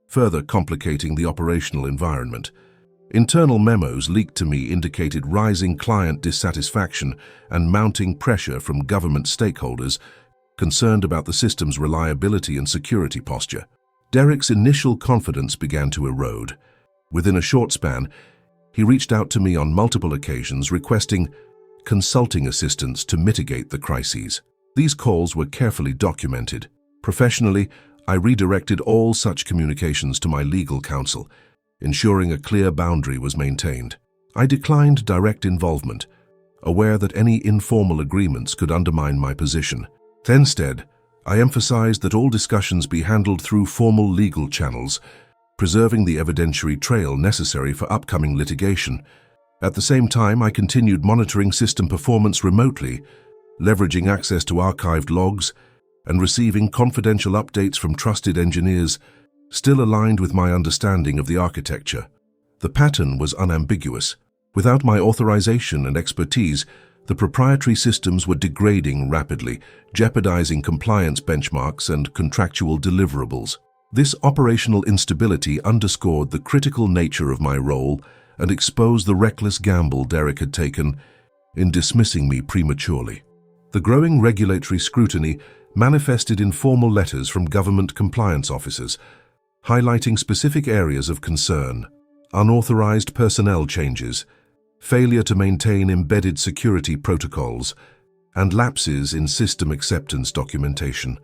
further complicating the operational environment. Internal memos leaked to me indicated rising client dissatisfaction and mounting pressure from government stakeholders concerned about the system's reliability and security posture. Derek's initial confidence began to erode. Within a short span, he reached out to me on multiple occasions requesting consulting assistance to mitigate the crises. These calls were carefully documented. Professionally, I redirected all such communications to my legal counsel, ensuring a clear boundary was maintained. I declined direct involvement, aware that any informal agreements could undermine my position. Instead, I emphasized that all discussions be handled through formal legal channels, preserving the evidentiary trail necessary for upcoming litigation. At the same time, I continued monitoring system performance remotely, leveraging access to archived logs and receiving confidential updates from trusted engineers, still aligned with my understanding of the architecture. The pattern was unambiguous. Without my authorization and expertise, the proprietary systems were degrading rapidly, jeopardizing compliance benchmarks and contractual deliverables. This operational instability underscored the critical nature of my role and exposed the reckless gamble Derek had taken in dismissing me prematurely. The growing regulatory scrutiny manifested in formal letters from government compliance officers, highlighting specific areas of concern: unauthorized personnel changes, failure to maintain embedded security protocols, and lapses in system acceptance documentation.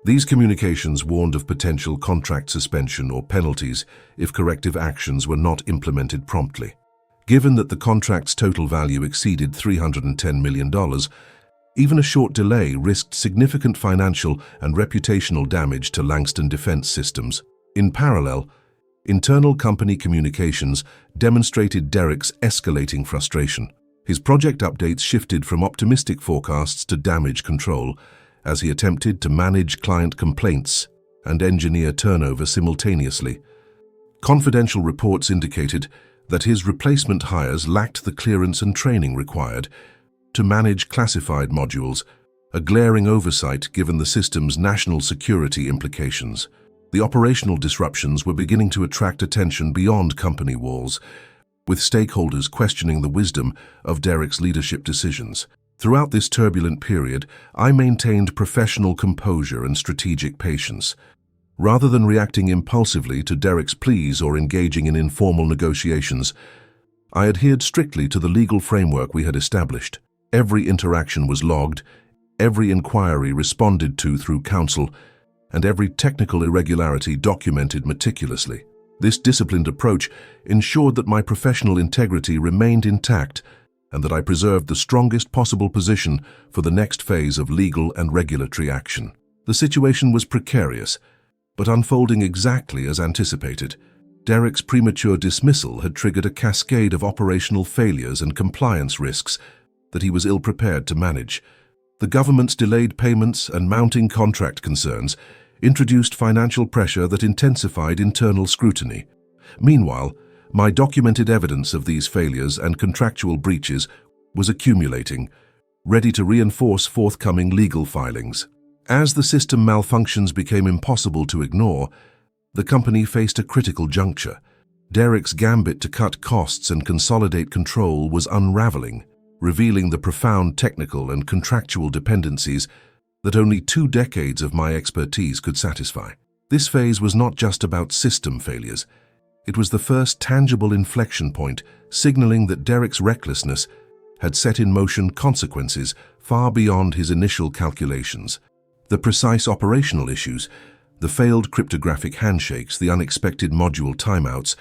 These communications warned of potential contract suspension or penalties if corrective actions were not implemented promptly. Given that the contract's total value exceeded $310 million, even a short delay risked significant financial and reputational damage to Langston Defense Systems. In parallel, internal company communications demonstrated Derek's escalating frustration. His project updates shifted from optimistic forecasts to damage control as he attempted to manage client complaints and engineer turnover simultaneously. Confidential reports indicated that his replacement hires lacked the clearance and training required to manage classified modules, a glaring oversight given the system's national security implications. The operational disruptions were beginning to attract attention beyond company walls, with stakeholders questioning the wisdom of Derek's leadership decisions. Throughout this turbulent period, I maintained professional composure and strategic patience. Rather than reacting impulsively to Derek's pleas or engaging in informal negotiations, I adhered strictly to the legal framework we had established. Every interaction was logged, every inquiry responded to through counsel, and every technical irregularity documented meticulously. This disciplined approach ensured that my professional integrity remained intact and that I preserved the strongest possible position for the next phase of legal and regulatory action. The situation was precarious, but unfolding exactly as anticipated. Derek's premature dismissal had triggered a cascade of operational failures and compliance risks that he was ill-prepared to manage. The government's delayed payments and mounting contract concerns introduced financial pressure that intensified internal scrutiny. Meanwhile, my documented evidence of these failures and contractual breaches was accumulating, ready to reinforce forthcoming legal filings. As the system malfunctions became impossible to ignore, the company faced a critical juncture. Derek's gambit to cut costs and consolidate control was unraveling, revealing the profound technical and contractual dependencies that only 2 decades of my expertise could satisfy. This phase was not just about system failures. It was the first tangible inflection point, signaling that Derek's recklessness had set in motion consequences far beyond his initial calculations. The precise operational issues, the failed cryptographic handshakes, the unexpected module timeouts,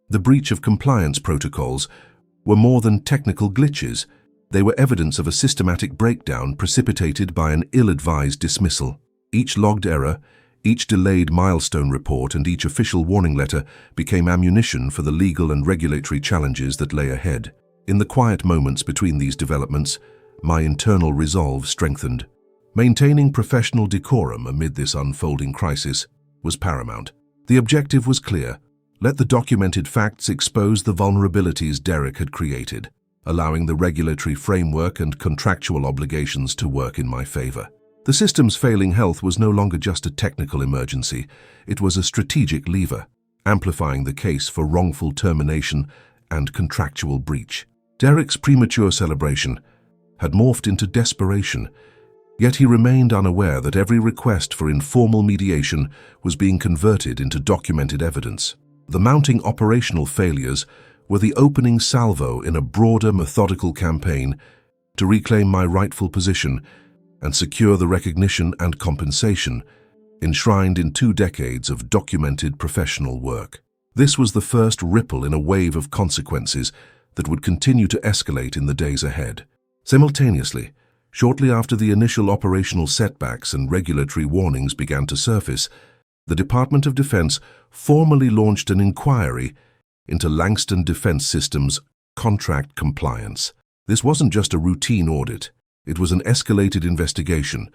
the breach of compliance protocols were more than technical glitches. They were evidence of a systematic breakdown precipitated by an ill-advised dismissal. Each logged error, each delayed milestone report, and each official warning letter became ammunition for the legal and regulatory challenges that lay ahead. In the quiet moments between these developments, my internal resolve strengthened. Maintaining professional decorum amid this unfolding crisis was paramount. The objective was clear: let the documented facts expose the vulnerabilities Derek had created, allowing the regulatory framework and contractual obligations to work in my favor. The system's failing health was no longer just a technical emergency, it was a strategic lever, amplifying the case for wrongful termination and contractual breach. Derek's premature celebration had morphed into desperation, yet he remained unaware that every request for informal mediation was being converted into documented evidence. The mounting operational failures were the opening salvo in a broader methodical campaign to reclaim my rightful position and secure the recognition and compensation enshrined in 2 decades of documented professional work. This was the first ripple in a wave of consequences that would continue to escalate in the days ahead. Simultaneously, shortly after the initial operational setbacks and regulatory warnings began to surface, the Department of Defense formally launched an inquiry into Langston Defense Systems' contract compliance. This wasn't just a routine audit. It was an escalated investigation,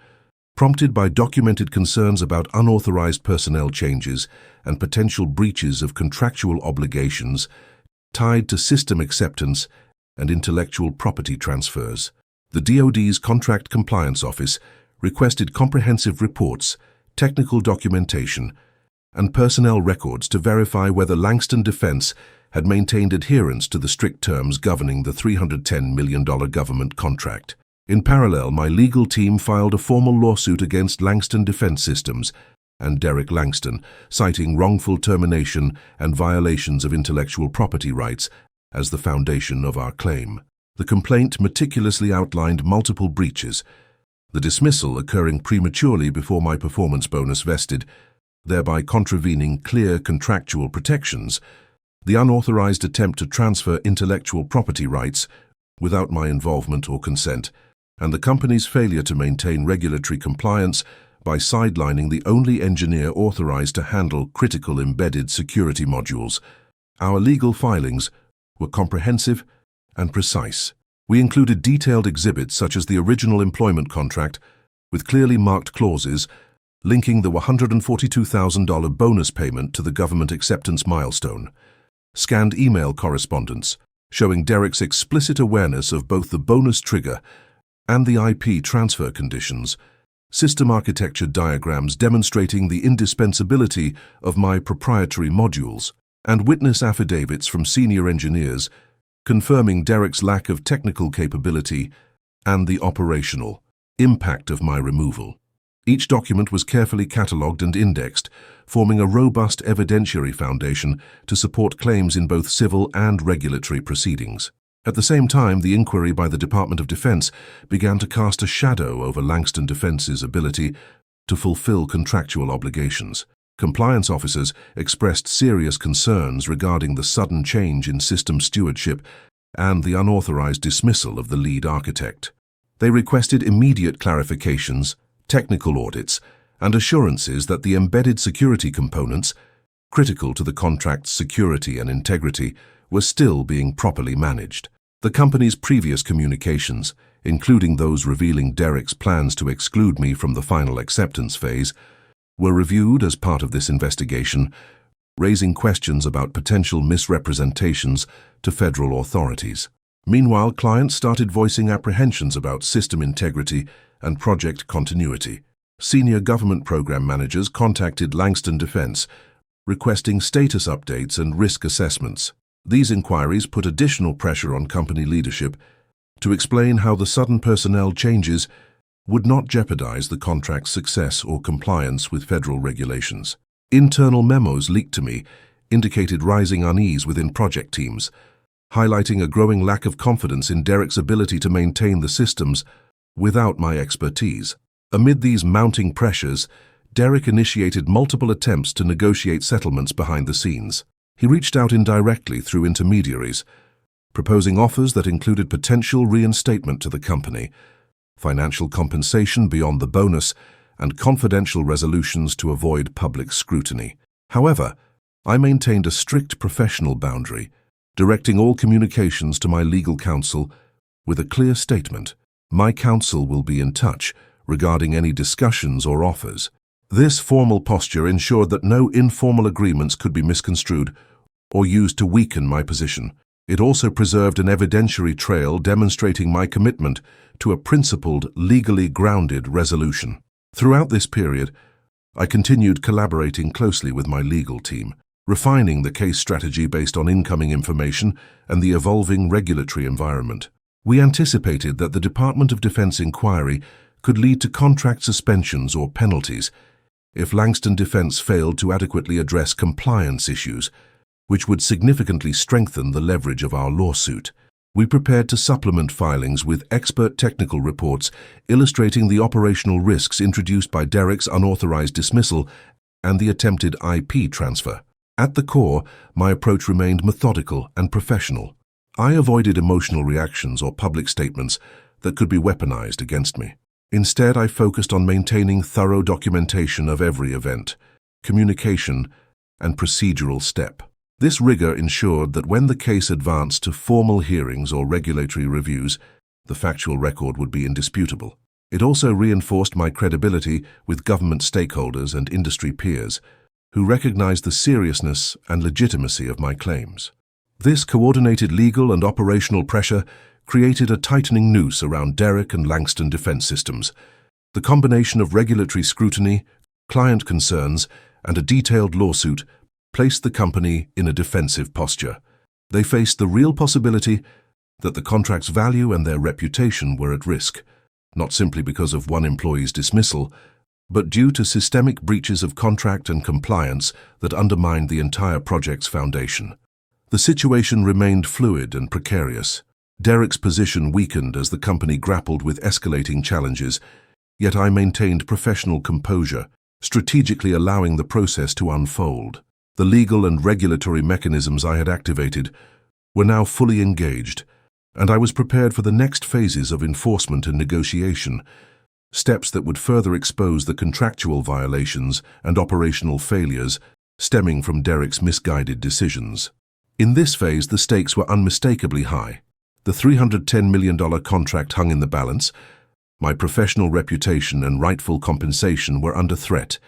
prompted by documented concerns about unauthorized personnel changes and potential breaches of contractual obligations tied to system acceptance and intellectual property transfers. The DoD's Contract Compliance Office requested comprehensive reports, technical documentation, and personnel records to verify whether Langston Defense had maintained adherence to the strict terms governing the $310 million government contract. In parallel, my legal team filed a formal lawsuit against Langston Defense Systems and Derek Langston, citing wrongful termination and violations of intellectual property rights as the foundation of our claim. The complaint meticulously outlined multiple breaches, the dismissal occurring prematurely before my performance bonus vested, thereby contravening clear contractual protections, the unauthorized attempt to transfer intellectual property rights without my involvement or consent, and the company's failure to maintain regulatory compliance by sidelining the only engineer authorized to handle critical embedded security modules. Our legal filings were comprehensive and precise. We included detailed exhibits such as the original employment contract, with clearly marked clauses linking the $142,000 bonus payment to the government acceptance milestone, scanned email correspondence showing Derek's explicit awareness of both the bonus trigger and the IP transfer conditions, system architecture diagrams demonstrating the indispensability of my proprietary modules, and witness affidavits from senior engineers confirming Derek's lack of technical capability and the operational impact of my removal. Each document was carefully catalogued and indexed, forming a robust evidentiary foundation to support claims in both civil and regulatory proceedings. At the same time, the inquiry by the Department of Defense began to cast a shadow over Langston Defense's ability to fulfill contractual obligations. Compliance officers expressed serious concerns regarding the sudden change in system stewardship and the unauthorized dismissal of the lead architect. They requested immediate clarifications, technical audits, and assurances that the embedded security components, critical to the contract's security and integrity, were still being properly managed. The company's previous communications, including those revealing Derek's plans to exclude me from the final acceptance phase, were reviewed as part of this investigation, raising questions about potential misrepresentations to federal authorities. Meanwhile, clients started voicing apprehensions about system integrity and project continuity. Senior government program managers contacted Langston Defense, requesting status updates and risk assessments. These inquiries put additional pressure on company leadership to explain how the sudden personnel changes would not jeopardize the contract's success or compliance with federal regulations. Internal memos leaked to me indicated rising unease within project teams, highlighting a growing lack of confidence in Derek's ability to maintain the systems without my expertise. Amid these mounting pressures, Derek initiated multiple attempts to negotiate settlements behind the scenes. He reached out indirectly through intermediaries, proposing offers that included potential reinstatement to the company, financial compensation beyond the bonus, and confidential resolutions to avoid public scrutiny. However, I maintained a strict professional boundary, directing all communications to my legal counsel with a clear statement: my counsel will be in touch regarding any discussions or offers. This formal posture ensured that no informal agreements could be misconstrued or used to weaken my position. It also preserved an evidentiary trail demonstrating my commitment to a principled, legally grounded resolution. Throughout this period, I continued collaborating closely with my legal team, refining the case strategy based on incoming information and the evolving regulatory environment. We anticipated that the Department of Defense inquiry could lead to contract suspensions or penalties if Langston Defense failed to adequately address compliance issues, which would significantly strengthen the leverage of our lawsuit. We prepared to supplement filings with expert technical reports illustrating the operational risks introduced by Derek's unauthorized dismissal and the attempted IP transfer. At the core, my approach remained methodical and professional. I avoided emotional reactions or public statements that could be weaponized against me. Instead, I focused on maintaining thorough documentation of every event, communication, and procedural step. This rigor ensured that when the case advanced to formal hearings or regulatory reviews, the factual record would be indisputable. It also reinforced my credibility with government stakeholders and industry peers, who recognized the seriousness and legitimacy of my claims. This coordinated legal and operational pressure created a tightening noose around Derek and Langston Defense Systems. The combination of regulatory scrutiny, client concerns, and a detailed lawsuit placed the company in a defensive posture. They faced the real possibility that the contract's value and their reputation were at risk, not simply because of one employee's dismissal, but due to systemic breaches of contract and compliance that undermined the entire project's foundation. The situation remained fluid and precarious. Derek's position weakened as the company grappled with escalating challenges, yet I maintained professional composure, strategically allowing the process to unfold. The legal and regulatory mechanisms I had activated were now fully engaged, and I was prepared for the next phases of enforcement and negotiation, steps that would further expose the contractual violations and operational failures stemming from Derek's misguided decisions. In this phase, the stakes were unmistakably high. The $310 million contract hung in the balance. My professional reputation and rightful compensation were under threat,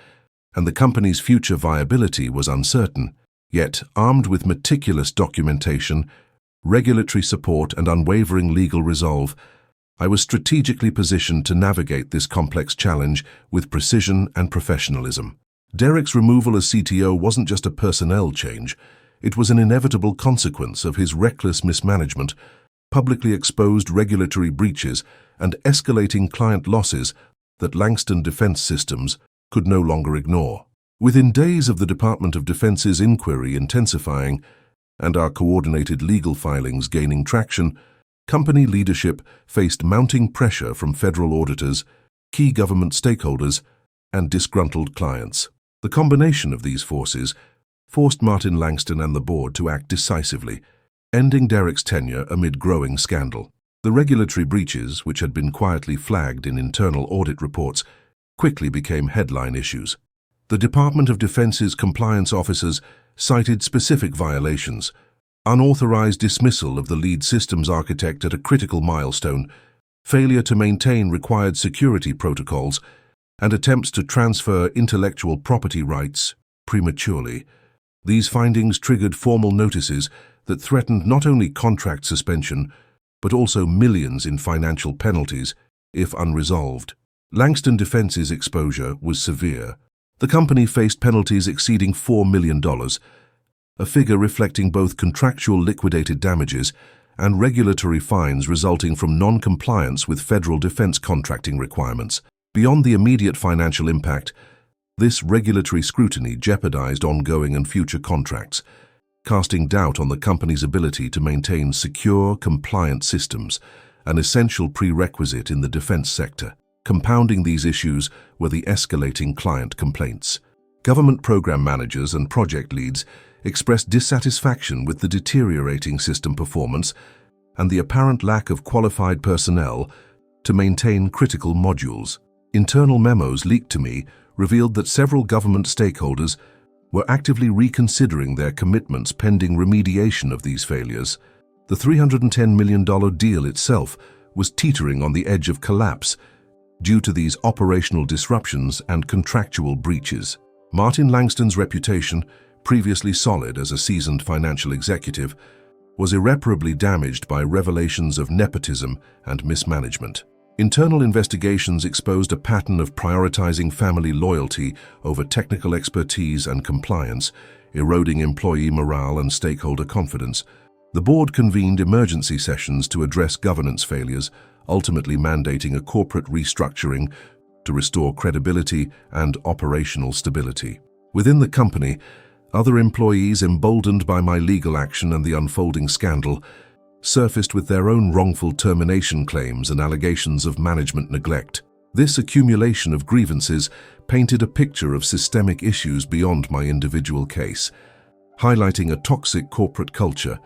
and the company's future viability was uncertain. Yet, armed with meticulous documentation, regulatory support, and unwavering legal resolve, I was strategically positioned to navigate this complex challenge with precision and professionalism. Derek's removal as CTO wasn't just a personnel change. It was an inevitable consequence of his reckless mismanagement, publicly exposed regulatory breaches, and escalating client losses that Langston Defense Systems could no longer ignore. Within days of the Department of Defense's inquiry intensifying and our coordinated legal filings gaining traction, company leadership faced mounting pressure from federal auditors, key government stakeholders, and disgruntled clients. The combination of these forces forced Martin Langston and the board to act decisively, ending Derek's tenure amid growing scandal. The regulatory breaches, which had been quietly flagged in internal audit reports, quickly became headline issues. The Department of Defense's compliance officers cited specific violations, unauthorized dismissal of the lead systems architect at a critical milestone, failure to maintain required security protocols, and attempts to transfer intellectual property rights prematurely. These findings triggered formal notices that threatened not only contract suspension, but also millions in financial penalties if unresolved. Langston Defence's exposure was severe. The company faced penalties exceeding $4 million, a figure reflecting both contractual liquidated damages and regulatory fines resulting from non-compliance with federal defense contracting requirements. Beyond the immediate financial impact, this regulatory scrutiny jeopardized ongoing and future contracts, casting doubt on the company's ability to maintain secure, compliant systems, an essential prerequisite in the defense sector. Compounding these issues were the escalating client complaints. Government program managers and project leads expressed dissatisfaction with the deteriorating system performance and the apparent lack of qualified personnel to maintain critical modules. Internal memos leaked to me revealed that several government stakeholders were actively reconsidering their commitments pending remediation of these failures. The $310 million deal itself was teetering on the edge of collapse due to these operational disruptions and contractual breaches. Martin Langston's reputation, previously solid as a seasoned financial executive, was irreparably damaged by revelations of nepotism and mismanagement. Internal investigations exposed a pattern of prioritizing family loyalty over technical expertise and compliance, eroding employee morale and stakeholder confidence. The board convened emergency sessions to address governance failures, ultimately mandating a corporate restructuring to restore credibility and operational stability. Within the company, other employees, emboldened by my legal action and the unfolding scandal, surfaced with their own wrongful termination claims and allegations of management neglect. This accumulation of grievances painted a picture of systemic issues beyond my individual case, highlighting a toxic corporate culture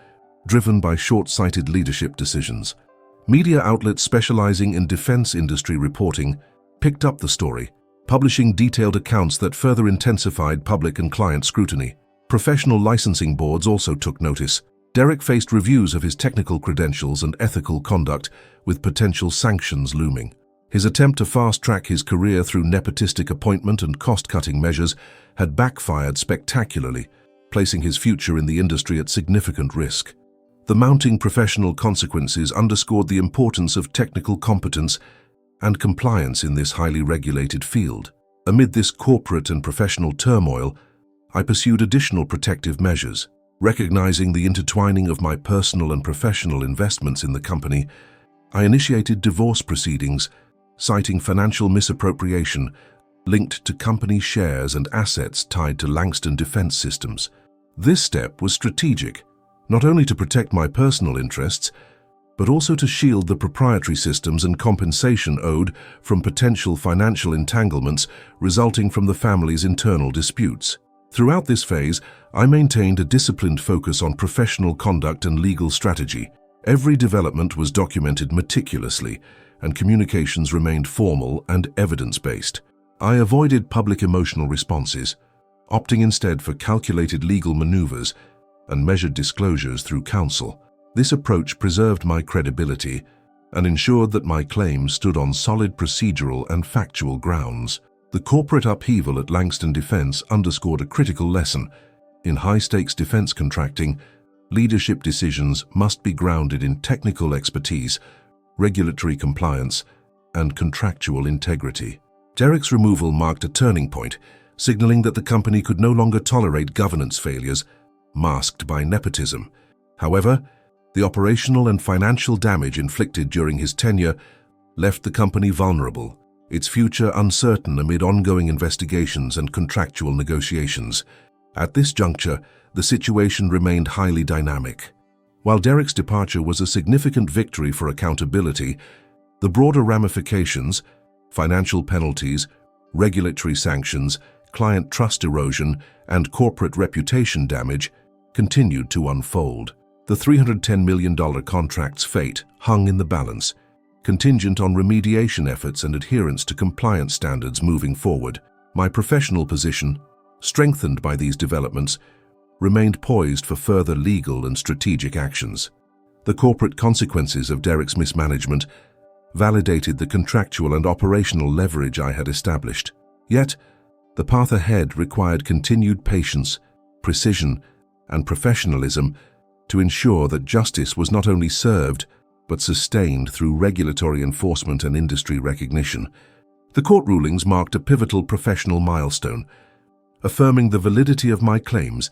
driven by short-sighted leadership decisions. Media outlets specializing in defense industry reporting picked up the story, publishing detailed accounts that further intensified public and client scrutiny. Professional licensing boards also took notice. Derek faced reviews of his technical credentials and ethical conduct, with potential sanctions looming. His attempt to fast-track his career through nepotistic appointment and cost-cutting measures had backfired spectacularly, placing his future in the industry at significant risk. The mounting professional consequences underscored the importance of technical competence and compliance in this highly regulated field. Amid this corporate and professional turmoil, I pursued additional protective measures. Recognizing the intertwining of my personal and professional investments in the company, I initiated divorce proceedings, citing financial misappropriation linked to company shares and assets tied to Langston Defense Systems. This step was strategic, not only to protect my personal interests, but also to shield the proprietary systems and compensation owed from potential financial entanglements resulting from the family's internal disputes. Throughout this phase, I maintained a disciplined focus on professional conduct and legal strategy. Every development was documented meticulously, and communications remained formal and evidence-based. I avoided public emotional responses, opting instead for calculated legal maneuvers and measured disclosures through counsel. This approach preserved my credibility and ensured that my claims stood on solid procedural and factual grounds. The corporate upheaval at Langston Defense underscored a critical lesson. In high-stakes defense contracting, leadership decisions must be grounded in technical expertise, regulatory compliance, and contractual integrity. Derek's removal marked a turning point, signaling that the company could no longer tolerate governance failures masked by nepotism. However, the operational and financial damage inflicted during his tenure left the company vulnerable, its future uncertain amid ongoing investigations and contractual negotiations. At this juncture, the situation remained highly dynamic. While Derek's departure was a significant victory for accountability, the broader ramifications, financial penalties, regulatory sanctions, client trust erosion, and corporate reputation damage continued to unfold. The $310 million contract's fate hung in the balance, contingent on remediation efforts and adherence to compliance standards moving forward. My professional position, strengthened by these developments, remained poised for further legal and strategic actions. The corporate consequences of Derek's mismanagement validated the contractual and operational leverage I had established. Yet, the path ahead required continued patience, precision, and professionalism to ensure that justice was not only served, but sustained through regulatory enforcement and industry recognition. The court rulings marked a pivotal professional milestone, affirming the validity of my claims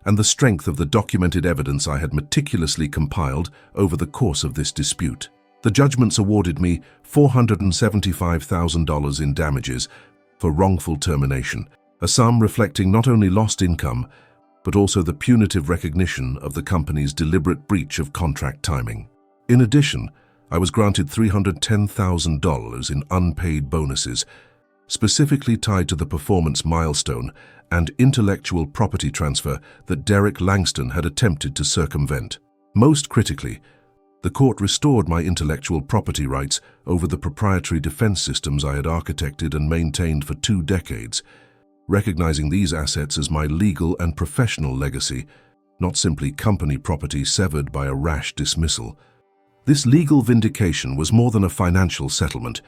and the strength of the documented evidence I had meticulously compiled over the course of this dispute. The judgments awarded me $475,000 in damages for wrongful termination, a sum reflecting not only lost income, but also the punitive recognition of the company's deliberate breach of contract timing. In addition, I was granted $310,000 in unpaid bonuses, specifically tied to the performance milestone and intellectual property transfer that Derek Langston had attempted to circumvent. Most critically, the court restored my intellectual property rights over the proprietary defense systems I had architected and maintained for 2 decades, recognizing these assets as my legal and professional legacy, not simply company property severed by a rash dismissal. This legal vindication was more than a financial settlement.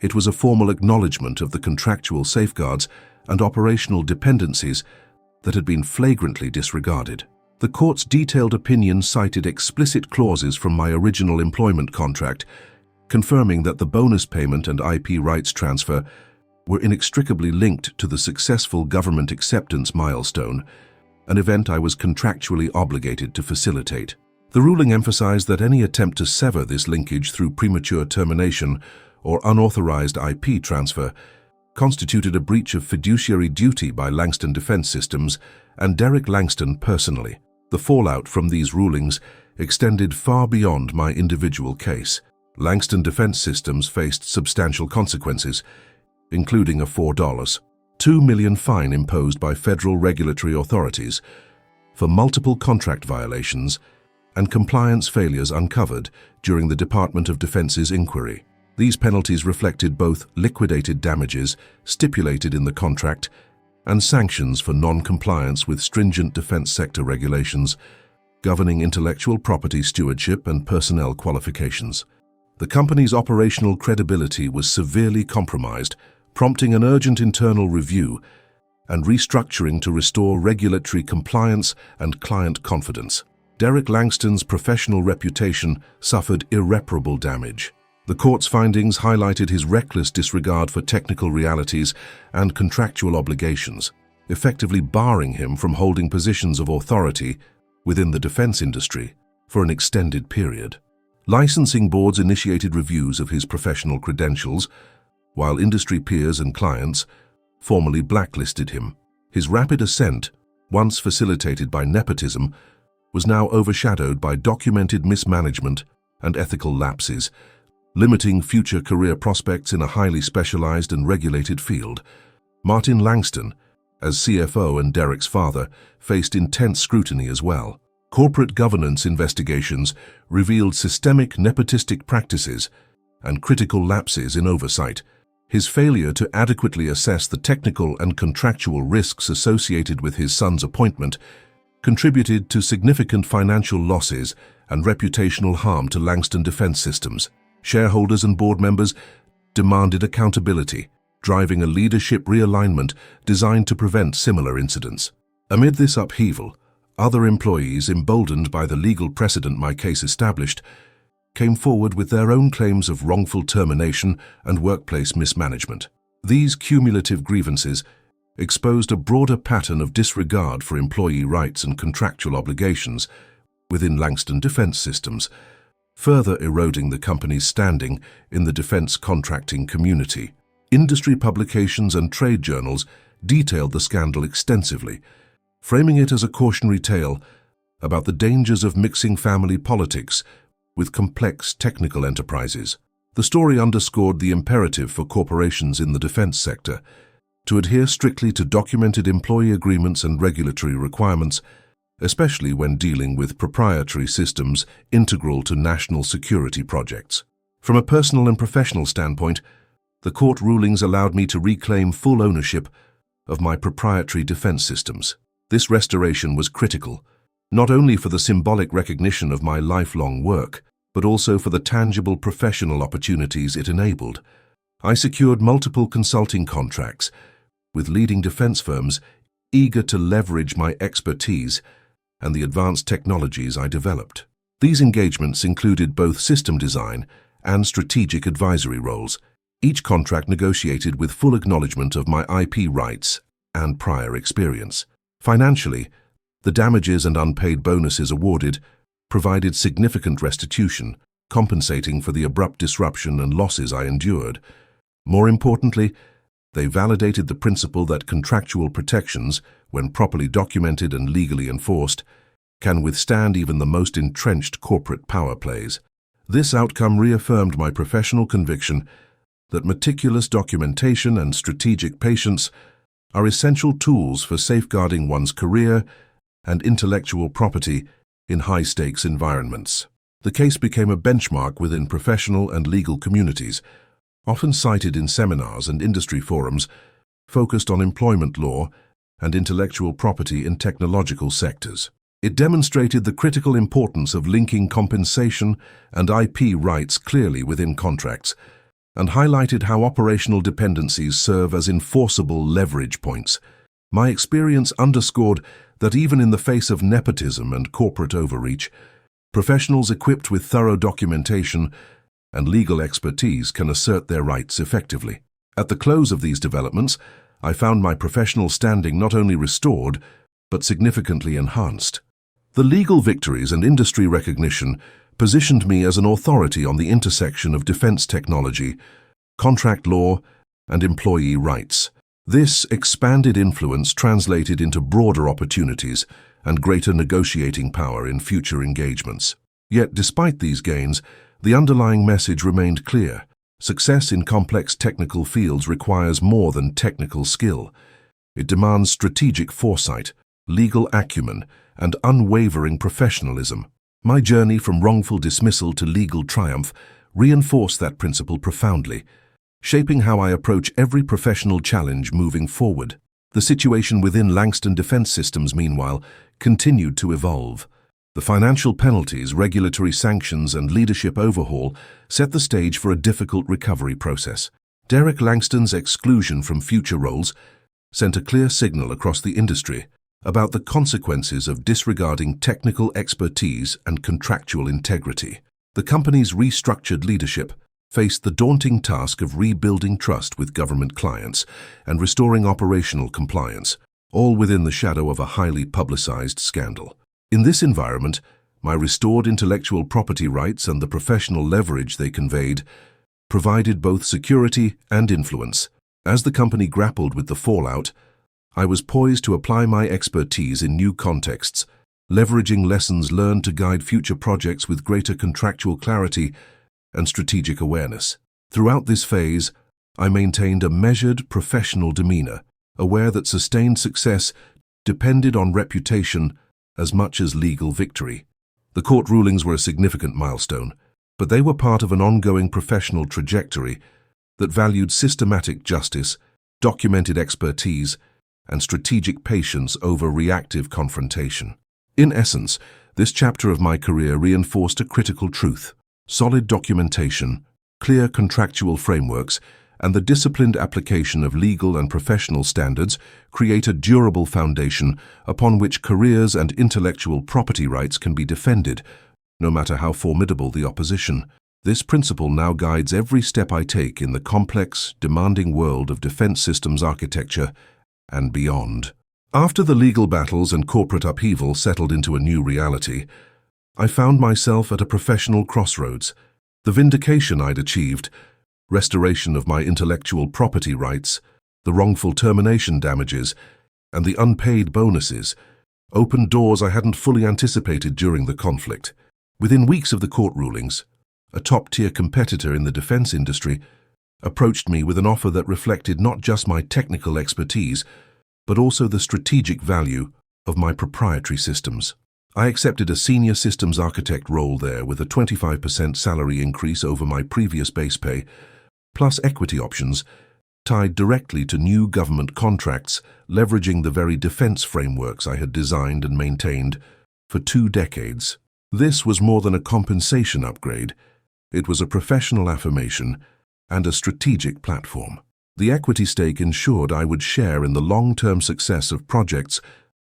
It was a formal acknowledgement of the contractual safeguards and operational dependencies that had been flagrantly disregarded. The court's detailed opinion cited explicit clauses from my original employment contract, confirming that the bonus payment and IP rights transfer were inextricably linked to the successful government acceptance milestone, an event I was contractually obligated to facilitate. The ruling emphasized that any attempt to sever this linkage through premature termination or unauthorized IP transfer constituted a breach of fiduciary duty by Langston Defense Systems and Derek Langston personally. The fallout from these rulings extended far beyond my individual case. Langston Defense Systems faced substantial consequences, including a $4.2 million fine imposed by federal regulatory authorities for multiple contract violations and compliance failures uncovered during the Department of Defense's inquiry. These penalties reflected both liquidated damages stipulated in the contract and sanctions for non-compliance with stringent defense sector regulations governing intellectual property stewardship and personnel qualifications. The company's operational credibility was severely compromised, prompting an urgent internal review and restructuring to restore regulatory compliance and client confidence. Derek Langston's professional reputation suffered irreparable damage. The court's findings highlighted his reckless disregard for technical realities and contractual obligations, effectively barring him from holding positions of authority within the defense industry for an extended period. Licensing boards initiated reviews of his professional credentials, while industry peers and clients formally blacklisted him. His rapid ascent, once facilitated by nepotism, was now overshadowed by documented mismanagement and ethical lapses, limiting future career prospects in a highly specialized and regulated field. Martin Langston, as CFO and Derek's father, faced intense scrutiny as well. Corporate governance investigations revealed systemic nepotistic practices and critical lapses in oversight. His failure to adequately assess the technical and contractual risks associated with his son's appointment contributed to significant financial losses and reputational harm to Langston Defense Systems. Shareholders and board members demanded accountability, driving a leadership realignment designed to prevent similar incidents. Amid this upheaval, other employees, emboldened by the legal precedent my case established, came forward with their own claims of wrongful termination and workplace mismanagement. These cumulative grievances exposed a broader pattern of disregard for employee rights and contractual obligations within Langston Defense Systems, further eroding the company's standing in the defense contracting community. Industry publications and trade journals detailed the scandal extensively, framing it as a cautionary tale about the dangers of mixing family politics with complex technical enterprises. The story underscored the imperative for corporations in the defense sector to adhere strictly to documented employee agreements and regulatory requirements, especially when dealing with proprietary systems integral to national security projects. From a personal and professional standpoint, the court rulings allowed me to reclaim full ownership of my proprietary defense systems. This restoration was critical, not only for the symbolic recognition of my lifelong work, but also for the tangible professional opportunities it enabled. I secured multiple consulting contracts with leading defense firms eager to leverage my expertise and the advanced technologies I developed. These engagements included both system design and strategic advisory roles, each contract negotiated with full acknowledgement of my IP rights and prior experience. Financially, the damages and unpaid bonuses awarded provided significant restitution, compensating for the abrupt disruption and losses I endured. More importantly, they validated the principle that contractual protections, when properly documented and legally enforced, can withstand even the most entrenched corporate power plays. This outcome reaffirmed my professional conviction that meticulous documentation and strategic patience are essential tools for safeguarding one's career and intellectual property in high-stakes environments. The case became a benchmark within professional and legal communities, often cited in seminars and industry forums focused on employment law and intellectual property in technological sectors. It demonstrated the critical importance of linking compensation and IP rights clearly within contracts, and highlighted how operational dependencies serve as enforceable leverage points. My experience underscored that even in the face of nepotism and corporate overreach, professionals equipped with thorough documentation and legal expertise can assert their rights effectively. At the close of these developments, I found my professional standing not only restored, but significantly enhanced. The legal victories and industry recognition positioned me as an authority on the intersection of defense technology, contract law, and employee rights. This expanded influence translated into broader opportunities and greater negotiating power in future engagements. Yet, despite these gains, the underlying message remained clear. Success in complex technical fields requires more than technical skill. It demands strategic foresight, legal acumen, and unwavering professionalism. My journey from wrongful dismissal to legal triumph reinforced that principle profoundly, shaping how I approach every professional challenge moving forward. The situation within Langston Defense Systems, meanwhile, continued to evolve. The financial penalties, regulatory sanctions, and leadership overhaul set the stage for a difficult recovery process. Derek Langston's exclusion from future roles sent a clear signal across the industry about the consequences of disregarding technical expertise and contractual integrity. The company's restructured leadership faced the daunting task of rebuilding trust with government clients and restoring operational compliance, all within the shadow of a highly publicized scandal. In this environment, my restored intellectual property rights and the professional leverage they conveyed provided both security and influence. As the company grappled with the fallout, I was poised to apply my expertise in new contexts, leveraging lessons learned to guide future projects with greater contractual clarity and strategic awareness. Throughout this phase, I maintained a measured, professional demeanor, aware that sustained success depended on reputation as much as legal victory. The court rulings were a significant milestone, but they were part of an ongoing professional trajectory that valued systematic justice, documented expertise, and strategic patience over reactive confrontation. In essence, this chapter of my career reinforced a critical truth. Solid documentation, clear contractual frameworks, and the disciplined application of legal and professional standards create a durable foundation upon which careers and intellectual property rights can be defended, no matter how formidable the opposition. This principle now guides every step I take in the complex, demanding world of defense systems architecture and beyond. After the legal battles and corporate upheaval settled into a new reality, I found myself at a professional crossroads. The vindication I'd achieved, restoration of my intellectual property rights, the wrongful termination damages, and the unpaid bonuses opened doors I hadn't fully anticipated during the conflict. Within weeks of the court rulings, a top-tier competitor in the defense industry approached me with an offer that reflected not just my technical expertise, but also the strategic value of my proprietary systems. I accepted a senior systems architect role there with a 25% salary increase over my previous base pay, plus equity options tied directly to new government contracts, leveraging the very defense frameworks I had designed and maintained for 2 decades. This was more than a compensation upgrade. It was a professional affirmation and a strategic platform. The equity stake ensured I would share in the long-term success of projects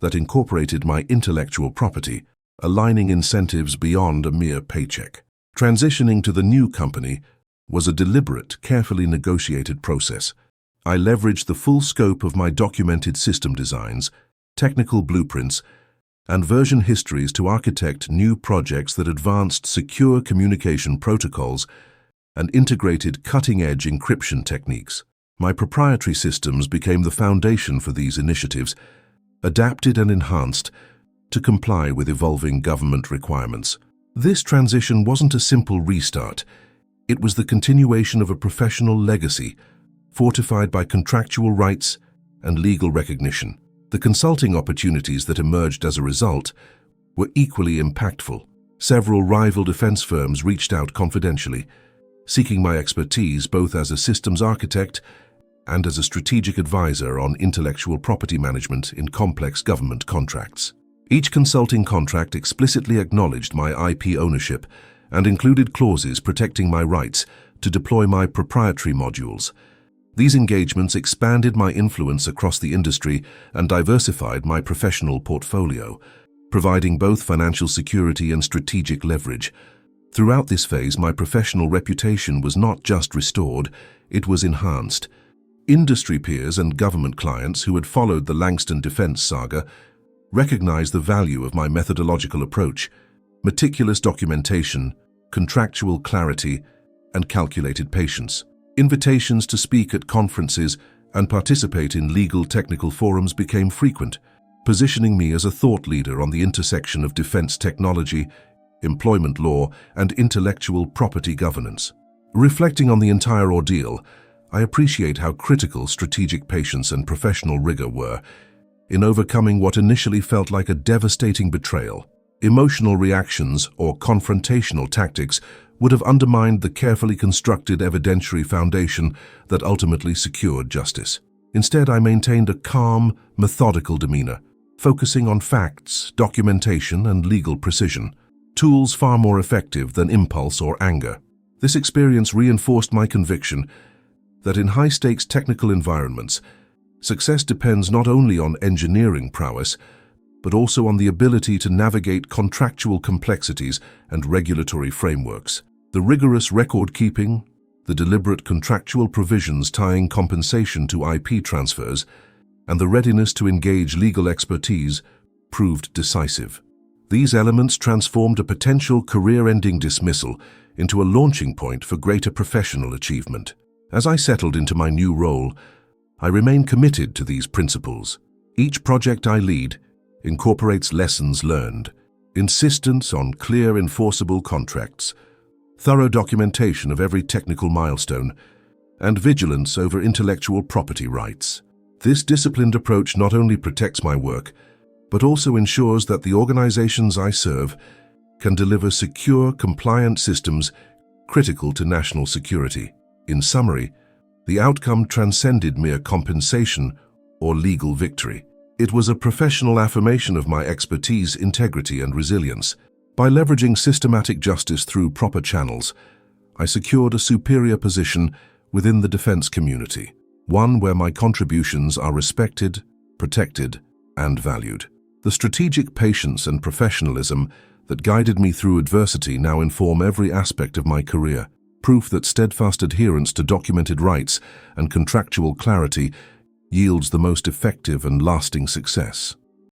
that incorporated my intellectual property, aligning incentives beyond a mere paycheck. Transitioning to the new company was a deliberate, carefully negotiated process. I leveraged the full scope of my documented system designs, technical blueprints, and version histories to architect new projects that advanced secure communication protocols and integrated cutting-edge encryption techniques. My proprietary systems became the foundation for these initiatives, adapted and enhanced to comply with evolving government requirements. This transition wasn't a simple restart. It was the continuation of a professional legacy, fortified by contractual rights and legal recognition. The consulting opportunities that emerged as a result were equally impactful. Several rival defense firms reached out confidentially, seeking my expertise both as a systems architect and as a strategic advisor on intellectual property management in complex government contracts. Each consulting contract explicitly acknowledged my IP ownership and included clauses protecting my rights to deploy my proprietary modules. These engagements expanded my influence across the industry and diversified my professional portfolio, providing both financial security and strategic leverage. Throughout this phase, my professional reputation was not just restored, it was enhanced. Industry peers and government clients who had followed the Langston defense saga recognized the value of my methodological approach, meticulous documentation, contractual clarity, and calculated patience. Invitations to speak at conferences and participate in legal technical forums became frequent, positioning me as a thought leader on the intersection of defense technology, employment law, and intellectual property governance. Reflecting on the entire ordeal, I appreciate how critical strategic patience and professional rigor were in overcoming what initially felt like a devastating betrayal. Emotional reactions or confrontational tactics would have undermined the carefully constructed evidentiary foundation that ultimately secured justice. Instead, I maintained a calm, methodical demeanor, focusing on facts, documentation, and legal precision, tools far more effective than impulse or anger. This experience reinforced my conviction that in high-stakes technical environments, success depends not only on engineering prowess, but also on the ability to navigate contractual complexities and regulatory frameworks. The rigorous record-keeping, the deliberate contractual provisions tying compensation to IP transfers, and the readiness to engage legal expertise proved decisive. These elements transformed a potential career-ending dismissal into a launching point for greater professional achievement. As I settled into my new role, I remain committed to these principles. Each project I lead incorporates lessons learned, insistence on clear, enforceable contracts, thorough documentation of every technical milestone, and vigilance over intellectual property rights. This disciplined approach not only protects my work, but also ensures that the organizations I serve can deliver secure, compliant systems critical to national security. In summary, the outcome transcended mere compensation or legal victory. It was a professional affirmation of my expertise, integrity, and resilience. By leveraging systematic justice through proper channels, I secured a superior position within the defense community, one where my contributions are respected, protected, and valued. The strategic patience and professionalism that guided me through adversity now inform every aspect of my career, proof that steadfast adherence to documented rights and contractual clarity yields the most effective and lasting success.